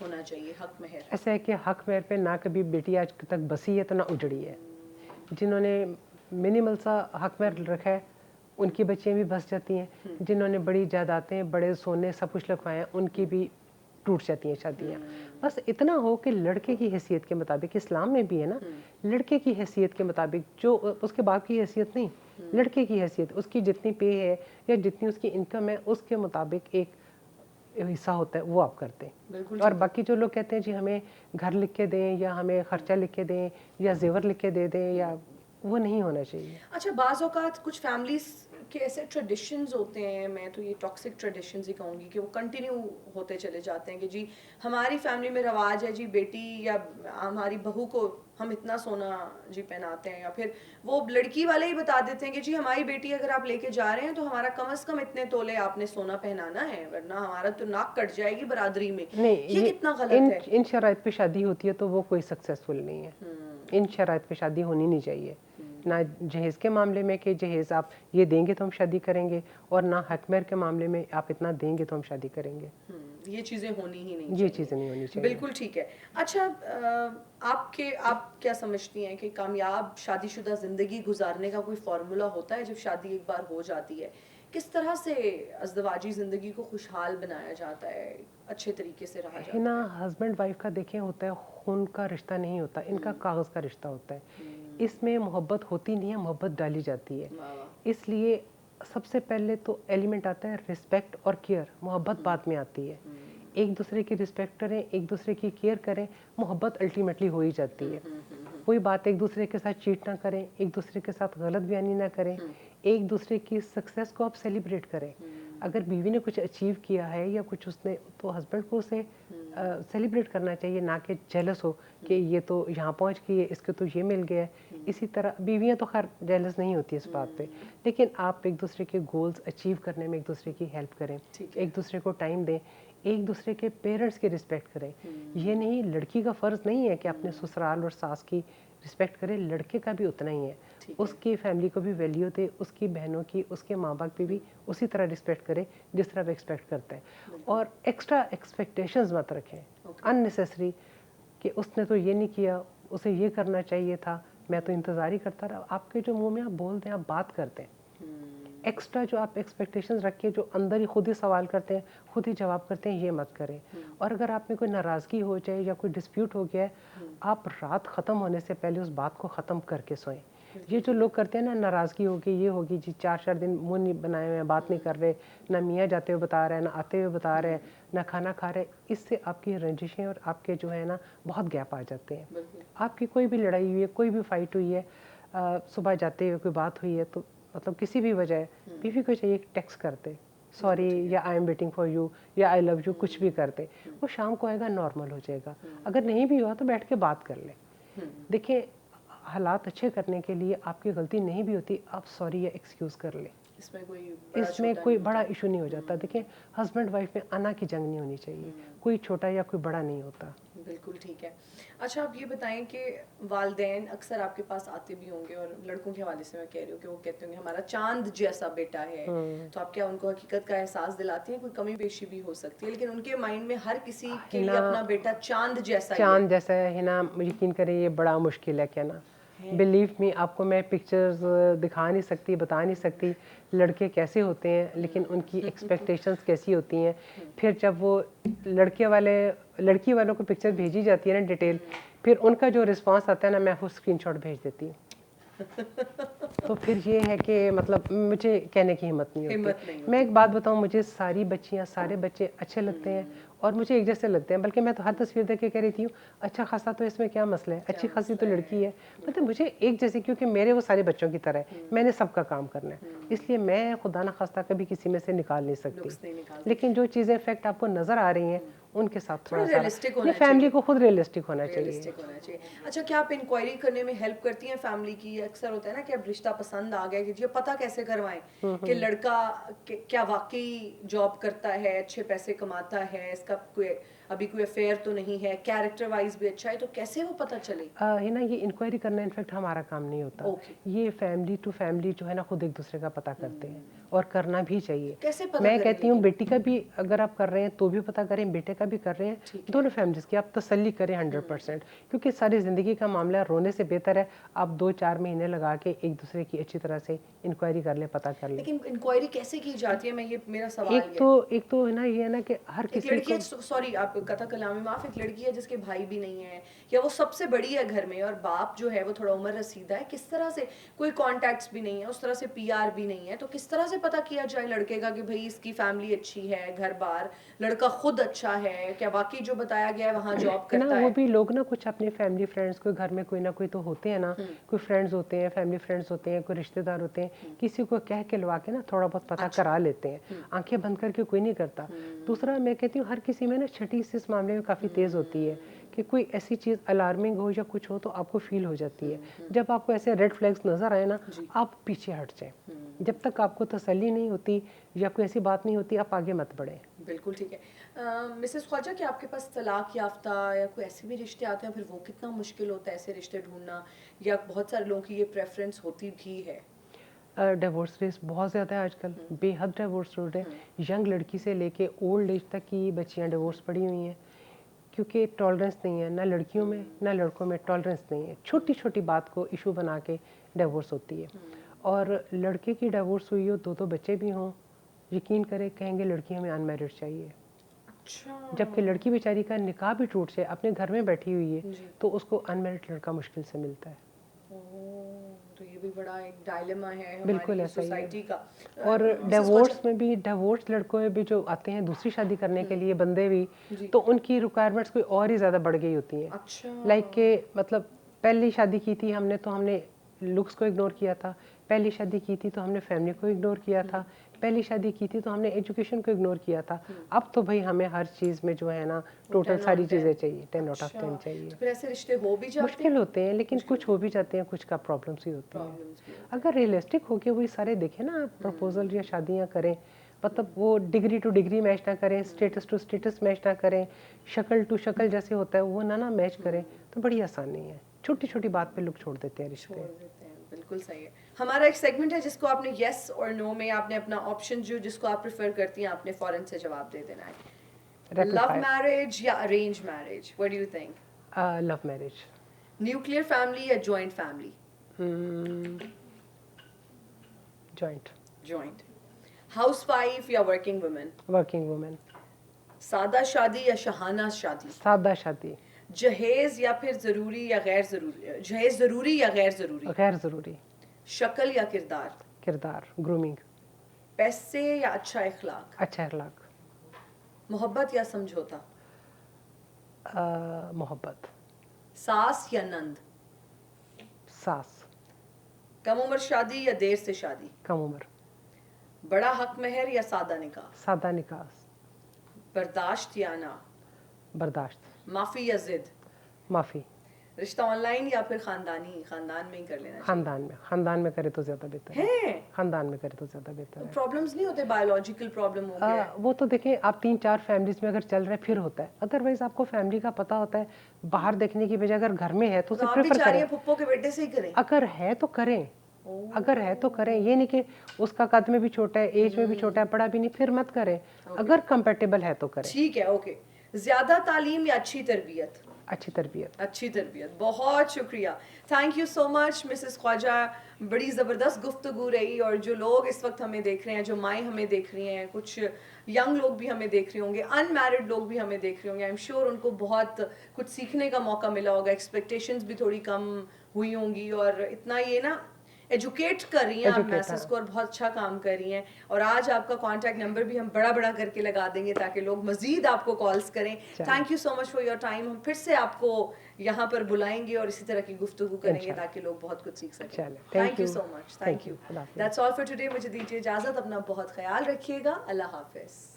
A: होना चाहिए हक महर?
B: ऐसा है कि हक महर पे ना कभी बेटी आज तक बसी है तो ना उजड़ी है। जिन्होंने मिनिमल सा हक महर रखा है उनकी बच्चियां भी बस जाती हैं, जिन्होंने बड़ी जायदादें बड़े सोने सब कुछ लिखवाए हैं उनकी भी टूट जाती हैं शादियाँ। बस इतना हो कि लड़के की हैसियत के मुताबिक, इस्लाम में भी है ना, लड़के की हैसियत के मुताबिक, जो उसके बाप की हैसियत नहीं, लड़के की हैसियत, उसकी जितनी पे है या जितनी उसकी इनकम है उसके मुताबिक एक हिस्सा होता है वो आप करते हैं। और बाकी जो लोग कहते हैं जी हमें घर लिख के दें या हमें खर्चा लिख के दें या जेवर लिख के दे दें, या वो नहीं होना चाहिए।
A: अच्छा, बाज़ औक़ात कुछ फैमिलीज़ के ऐसे ट्रेडिशंस होते हैं, मैं तो ये टॉक्सिक ट्रेडिशंस ही कहूँगी, कि वो कंटिन्यू होते चले जाते हैं कि जी हमारी फैमिली में रवाज है जी बेटी या हमारी बहू को हम इतना सोना जी पहनाते हैं, या फिर वो लड़की वाले ही बता देते हैं कि जी हमारी बेटी अगर आप लेके जा रहे हैं तो हमारा कम से कम इतने तोले आपने सोना पहनाना है, वरना हमारा तो नाक कट जाएगी बरादरी में।
B: नहीं,
A: ये कितना गलत है?
B: इन शराइत पे शादी होती है तो वो कोई सक्सेसफुल नहीं है। इन शराइत पे शादी होनी नहीं चाहिए, ना जहेज़ के मामले में कि जहेज़ आप ये देंगे तो हम शादी करेंगे, और ना हक महर के मामले में आप इतना देंगे तो हम शादी करेंगे।
A: ये चीज़ें होनी ही नहीं
B: ये
A: चाहिए।
B: चीज़ें नहीं होनी चाहिए।
A: बिल्कुल ठीक है। अच्छा, आप क्या समझती हैं कि कामयाब शादीशुदा ज़िंदगी गुजारने का कोई फार्मूला होता है जब शादी एक बार हो जाती है? किस तरह से अज़दवाजी ज़िंदगी को खुशहाल बनाया जाता है, अच्छे तरीके से रहा जाता
B: है ना,
A: है?
B: हस्बैंड वाइफ का देखें होता है खून का रिश्ता नहीं होता, इनका कागज़ का रिश्ता होता है। इसमें मोहब्बत होती नहीं है, मोहब्बत डाली जाती है।
A: वाह वाह।
B: इसलिए सबसे पहले तो एलिमेंट आता है रिस्पेक्ट और केयर, मोहब्बत बाद में आती है। एक दूसरे की रिस्पेक्ट करें, एक दूसरे की केयर करें, मोहब्बत अल्टीमेटली हो ही जाती है। कोई बात एक दूसरे के साथ चीट ना करें, एक दूसरे के साथ गलत बयानी ना करें, एक दूसरे की सक्सेस को आप सेलिब्रेट करें। अगर बीवी ने कुछ अचीव किया है या कुछ उसने, तो हस्बैंड को उसे सेलिब्रेट करना चाहिए, ना कि जेलस हो कि ये तो यहाँ पहुँच गई है, इसको तो ये मिल गया है। इसी तरह बीवियाँ तो खैर जेलस नहीं होती इस बात पे, लेकिन आप एक दूसरे के गोल्स अचीव करने में एक दूसरे की हेल्प करें, एक दूसरे को टाइम दें, एक दूसरे के पेरेंट्स की रिस्पेक्ट करें। ये नहीं, लड़की का फ़र्ज़ नहीं है कि अपने ससुराल और सास की रिस्पेक्ट करे, लड़के का भी उतना ही है। उसकी फैमिली को भी वैल्यू दे, उसकी बहनों की, उसके माँ बाप की भी उसी तरह रिस्पेक्ट करे जिस तरह वो एक्सपेक्ट करता है। और एक्स्ट्रा एक्सपेक्टेशंस मत रखें अननेसेसरी कि उसने तो ये नहीं किया, उसे ये करना चाहिए था, मैं तो इंतज़ार ही करता रहा। आपके जो मुंह में आप बोलते हैं, आप बात करते हैं, एक्स्ट्रा जो आप एक्सपेक्टेशंस रख के जो अंदर ही खुद ही सवाल करते हैं, खुद ही जवाब करते हैं, ये मत करें। और अगर आप में कोई नाराज़गी हो जाए या कोई डिस्प्यूट हो गया है, आप रात ख़त्म होने से पहले उस बात को ख़त्म करके सोएं। ये जो लोग करते हैं ना, नाराज़गी होगी, ये होगी जी, 4-4 दिन मुंह नहीं बनाए हुए हैं, बात नहीं कर रहे, ना मियाँ जाते हुए बता रहे हैं, ना आते हुए बता रहे हैं, ना खाना खा रहे, इससे आपकी रंजिशें और आपके जो है ना बहुत गैप आ जाते हैं। आपकी कोई भी लड़ाई हुई है, कोई भी फाइट हुई है, सुबह जाते हुए कोई बात हुई है, तो मतलब किसी भी वजह बीवी को चाहिए कि टेक्स्ट करते सॉरी या I am waiting for you या आई लव यू, कुछ भी करते, वो शाम को आएगा, नॉर्मल हो जाएगा। अगर नहीं भी हुआ तो बैठ के बात कर ले। देखिए, हालात अच्छे करने के लिए आपकी गलती नहीं भी होती, आप सॉरी या एक्सक्यूज़ कर ले, इसमें कोई बड़ा इशू नहीं हो जाता। देखिए, हस्बैंड वाइफ में आना की जंग नहीं होनी चाहिए, कोई छोटा या कोई बड़ा नहीं होता।
A: बिल्कुल ठीक है। अच्छा, आप ये बताएं कि वालिदैन अक्सर आपके पास आते भी होंगे, और लड़कों के हवाले से मैं कह रही हूँ कि वो कहते होंगे हमारा चांद जैसा बेटा है, तो आप क्या उनको हकीकत का एहसास दिलाती हैं? कोई कमी पेशी भी हो सकती है, लेकिन उनके माइंड में हर किसी के लिए अपना बेटा चांद जैसा ही है।
B: चांद जैसा है ना, यकीन करें ये बड़ा मुश्किल है कहना। बिलीव मी, आपको मैं पिक्चर्स दिखा नहीं सकती, बता नहीं सकती लड़के कैसे होते हैं, लेकिन उनकी एक्सपेक्टेशंस कैसी होती हैं। फिर जब वो लड़की वालों को पिक्चर भेजी जाती है ना डिटेल, फिर उनका जो रिस्पांस आता है ना, मैं वो स्क्रीनशॉट भेज देती हूँ। तो फिर ये है कि मतलब मुझे कहने की हिम्मत नहीं होती। मैं एक बात बताऊँ, मुझे सारी बच्चियाँ, सारे बच्चे अच्छे लगते हैं, और मुझे एक जैसे लगते हैं, बल्कि मैं तो हर तस्वीर देख के कह रही थी अच्छा खासा तो इसमें क्या मसला है, अच्छी खासी तो लड़की है, मतलब मुझे एक जैसे, क्योंकि मेरे वो सारे बच्चों की तरह है, मैंने सबका काम करना है, इसलिए मैं खुदा ना खास्ता कभी किसी में से निकाल नहीं सकती, लेकिन जो चीज़ें इफेक्ट आपको नज़र आ रही हैं उनके साथ थोड़ा सा फैमिली को खुद रियलिस्टिक होना चाहिए।
A: अच्छा, क्या आप इंक्वायरी करने में हेल्प करती हैं फैमिली की? अक्सर होता है ना कि अब रिश्ता पसंद आ गया, कि जी पता कैसे करवाएं कि लड़का क्या वाकई जॉब करता है, अच्छे पैसे कमाता है, इसका कोई अभी कोई अफेयर तो नहीं है, कैरेक्टर वाइज भी अच्छा है, तो कैसे वो पता चले?
B: है ना, ये इंक्वायरी करना इनफैक्ट हमारा काम नहीं होता, ये फैमिली टू फैमिली जो है ना खुद एक दूसरे का पता करते हैं, और करना भी चाहिए।
A: कैसे पता
B: मैं कहती हूँ बेटी का भी अगर आप कर रहे हैं तो भी पता करें, बेटे का भी कर रहे हैं, दोनों फैमिलीज की आप तसल्ली करें 100%, क्योंकि सारी ज़िंदगी का मामला रोने से बेहतर है आप 2-4 महीने लगा के एक दूसरे की अच्छी तरह से इंक्वायरी कर ले, पता कर ले।
A: लेकिन इंक्वायरी कैसे की जाती है? मैं ये मेरा सवाल
B: एक तो है ना ये है ना कि हर किसी
A: लड़की, सॉरी आप कथा कलामी माफ, एक लड़की है जिसके भाई भी नहीं है, या वो सबसे बड़ी है घर में, और बाप जो है वो थोड़ा उम्र रसीदा है, किस तरह से, कोई कॉन्टैक्ट्स भी नहीं है, उस तरह से पीआर भी नहीं है, तो किस तरह से पता किया जाए लड़के का कि भाई इसकी फैमिली अच्छी है, घर बार, लड़का खुद अच्छा है, क्या वाकई जो बताया गया है वहाँ जॉब करता है?
B: वो भी लोग ना कुछ अपने फैमिली फ्रेंड्स को घर में कोई ना कोई तो होते हैं ना, कोई फ्रेंड्स होते हैं, फैमिली फ्रेंड्स होते हैं, कोई रिश्तेदार होते हैं, किसी को कह के लवा के ना थोड़ा बहुत पता करा लेते हैं, आंखें बंद करके कोई नहीं करता। दूसरा मैं कहती हूँ हर किसी में ना छठी इस मामले में काफ़ी तेज़ होती है कि कोई ऐसी चीज़ अलार्मिंग हो या कुछ हो तो आपको फील हो जाती है, जब आपको ऐसे रेड फ्लैग्स नज़र आए ना आप पीछे हट जाएं, जब तक आपको तसल्ली नहीं होती या कोई ऐसी बात नहीं होती आप आगे मत बढ़ें।
A: बिल्कुल ठीक है। मिसेस ख्वाजा, कि आपके पास तलाक याफ्ता या कोई ऐसे भी रिश्ते आते हैं, फिर वो कितना मुश्किल होता है ऐसे रिश्ते ढूंढना, या बहुत सारे लोगों की ये प्रेफरेंस होती भी है?
B: डिवोर्स रेट बहुत ज़्यादा है आजकल, बेहद डिवोर्स रेट है, यंग लड़की से लेके ओल्ड एज तक की बच्चियां डिवोर्स पड़ी हुई हैं, क्योंकि टॉलरेंस नहीं है ना लड़कियों में ना लड़कों में, टॉलरेंस नहीं है, छोटी छोटी बात को इशू बना के डिवोर्स होती है। और लड़के की डिवोर्स हुई हो, 2 बच्चे भी हों, यकीन करें कहेंगे लड़की हमें अनमैरिड चाहिए।
A: अच्छा।
B: जबकि लड़की बेचारी का निकाह भी टूट जाए, अपने घर में बैठी हुई है, तो उसको अनमैरिड लड़का मुश्किल से मिलता है।
A: तो ये भी बड़ा एक डायलेमा है
B: बिल्कुल
A: हमारी
B: ऐसा ही
A: सोसाइटी का।
B: और डिवोर्स में भी, डिवोर्स लड़कों में भी जो आते हैं दूसरी शादी करने के लिए बंदे भी, तो उनकी रिक्वायरमेंट्स कोई और ही ज़्यादा बढ़ गई होती हैं।
A: अच्छा।
B: लाइक के मतलब पहली शादी की थी हमने तो हमने लुक्स को इग्नोर किया था, पहली शादी की थी तो हमने फैमिली को इग्नोर किया था, पहली शादी की थी तो हमने एजुकेशन को इग्नोर किया था, अब तो भाई हमें हर चीज़ में जो है ना टोटल सारी चीज़ें चाहिए, 10 आउट ऑफ 10 चाहिए।
A: तो फिर ऐसे रिश्ते हो भी जाते
B: मुश्किल होते हैं, लेकिन कुछ हो भी जाते हैं, कुछ का प्रॉब्लम्स ही होती हैं। अगर रियलिस्टिक होके वही सारे देखें ना, आप प्रपोजल या शादियाँ करें, मतलब वो डिग्री टू डिग्री मैच ना करें, स्टेटस टू स्टेटस मैच ना करें, शक्ल टू शक्ल जैसे होता है वो ना मैच करें, तो बड़ी आसानी है। छोटी छोटी बात पे लोग छोड़ देते हैं रिश्ते।
A: बिल्कुल सही है। हमारा एक सेगमेंट है जिसको आपने यस और नो में आपने अपना ऑप्शन जो जिसको आप प्रेफर करती हैं आपने फौरन से जवाब दे देना है। लव मैरिज या arrange marriage, what do you think?
B: Love marriage.
A: Nuclear family या joint family?
B: Joint.
A: Joint. Housewife या वर्किंग वुमेन?
B: Working women.
A: सादा शादी या शहाना शादी?
B: सादा शादी।
A: जहेज या फिर जरूरी या गैर जरूरी? जहेज जरूरी या गैर जरूरी?
B: गैर जरूरी।
A: शक्ल या किरदार?
B: किरदार, ग्रूमिंग।
A: पैसे या अच्छा इखलाक?
B: अच्छा इखलाक।
A: मोहब्बत या समझौता?
B: मोहब्बत।
A: सास या नंद?
B: सास।
A: कम उम्र शादी या देर से शादी?
B: कम उम्र।
A: बड़ा हक महर या सादा निकाह?
B: सादा निकाह।
A: बर्दाश्त या ना?
B: बर्दाश्त।
A: माफी या जिद?
B: माफी।
A: रिश्ता ऑनलाइन या फिर खानदानी? खानदान में ही कर लेना
B: खानदान में करे तो ज्यादा बेहतर है। खानदान में करे तो ज्यादा बेहतर है।
A: प्रॉब्लम्स नहीं होते? बायोलॉजिकल प्रॉब्लम हो गया
B: वो तो देखें आप 3-4 फैमिलीज में अगर चल रहे फिर होता है, अदरवाइज आपको फैमिली का पता होता है, बाहर देखने की बजाय अगर घर में है तो उसे प्रेफर करें।
A: फुप्पो के बेटे से ही करें।
B: अगर है तो करें, अगर है तो करें, ये नहीं कि उसका कद में भी छोटा है, एज में भी छोटा है, पढ़ा भी नहीं, फिर मत करें। अगर कंपेटेबल है तो करें।
A: ठीक है, ओके। ज्यादा तालीम या अच्छी तरबियत?
B: अच्छी तरबियत।
A: अच्छी तरबियत। बहुत शुक्रिया, thank you so much Mrs Khwaja, बड़ी ज़बरदस्त गुफ्तगू रही। और जो लोग इस वक्त हमें देख रहे हैं, जो माएँ हमें देख रही हैं, कुछ यंग लोग भी हमें देख रहे होंगे, अनमैरिड लोग भी हमें देख रहे होंगे, आई एम श्योर उनको बहुत कुछ सीखने का मौका मिला होगा, एक्सपेक्टेशंस भी थोड़ी कम हुई होंगी। और इतना ये ना एजुकेट कर रही हैं आप
B: Educate,
A: मैसेज को और बहुत अच्छा काम कर रही हैं। और आज आपका कॉन्टैक्ट नंबर भी हम बड़ा बड़ा करके लगा देंगे ताकि लोग मजीद आपको कॉल्स करें। Thank you so much for your time. हम फिर से आपको यहाँ पर बुलाएंगे और इसी तरह की गुफ्तगू करेंगे ताकि लोग बहुत कुछ सीख सकें।
B: चलें,
A: thank you
B: you.
A: So much,
B: Thank
A: thank
B: you.
A: You.
B: अल्लाह हाफ़िज़।
A: That's all for today. मुझे दीजिए इजाज़त, अपना बहुत ख्याल रखिएगा। अल्लाह हाफिज़।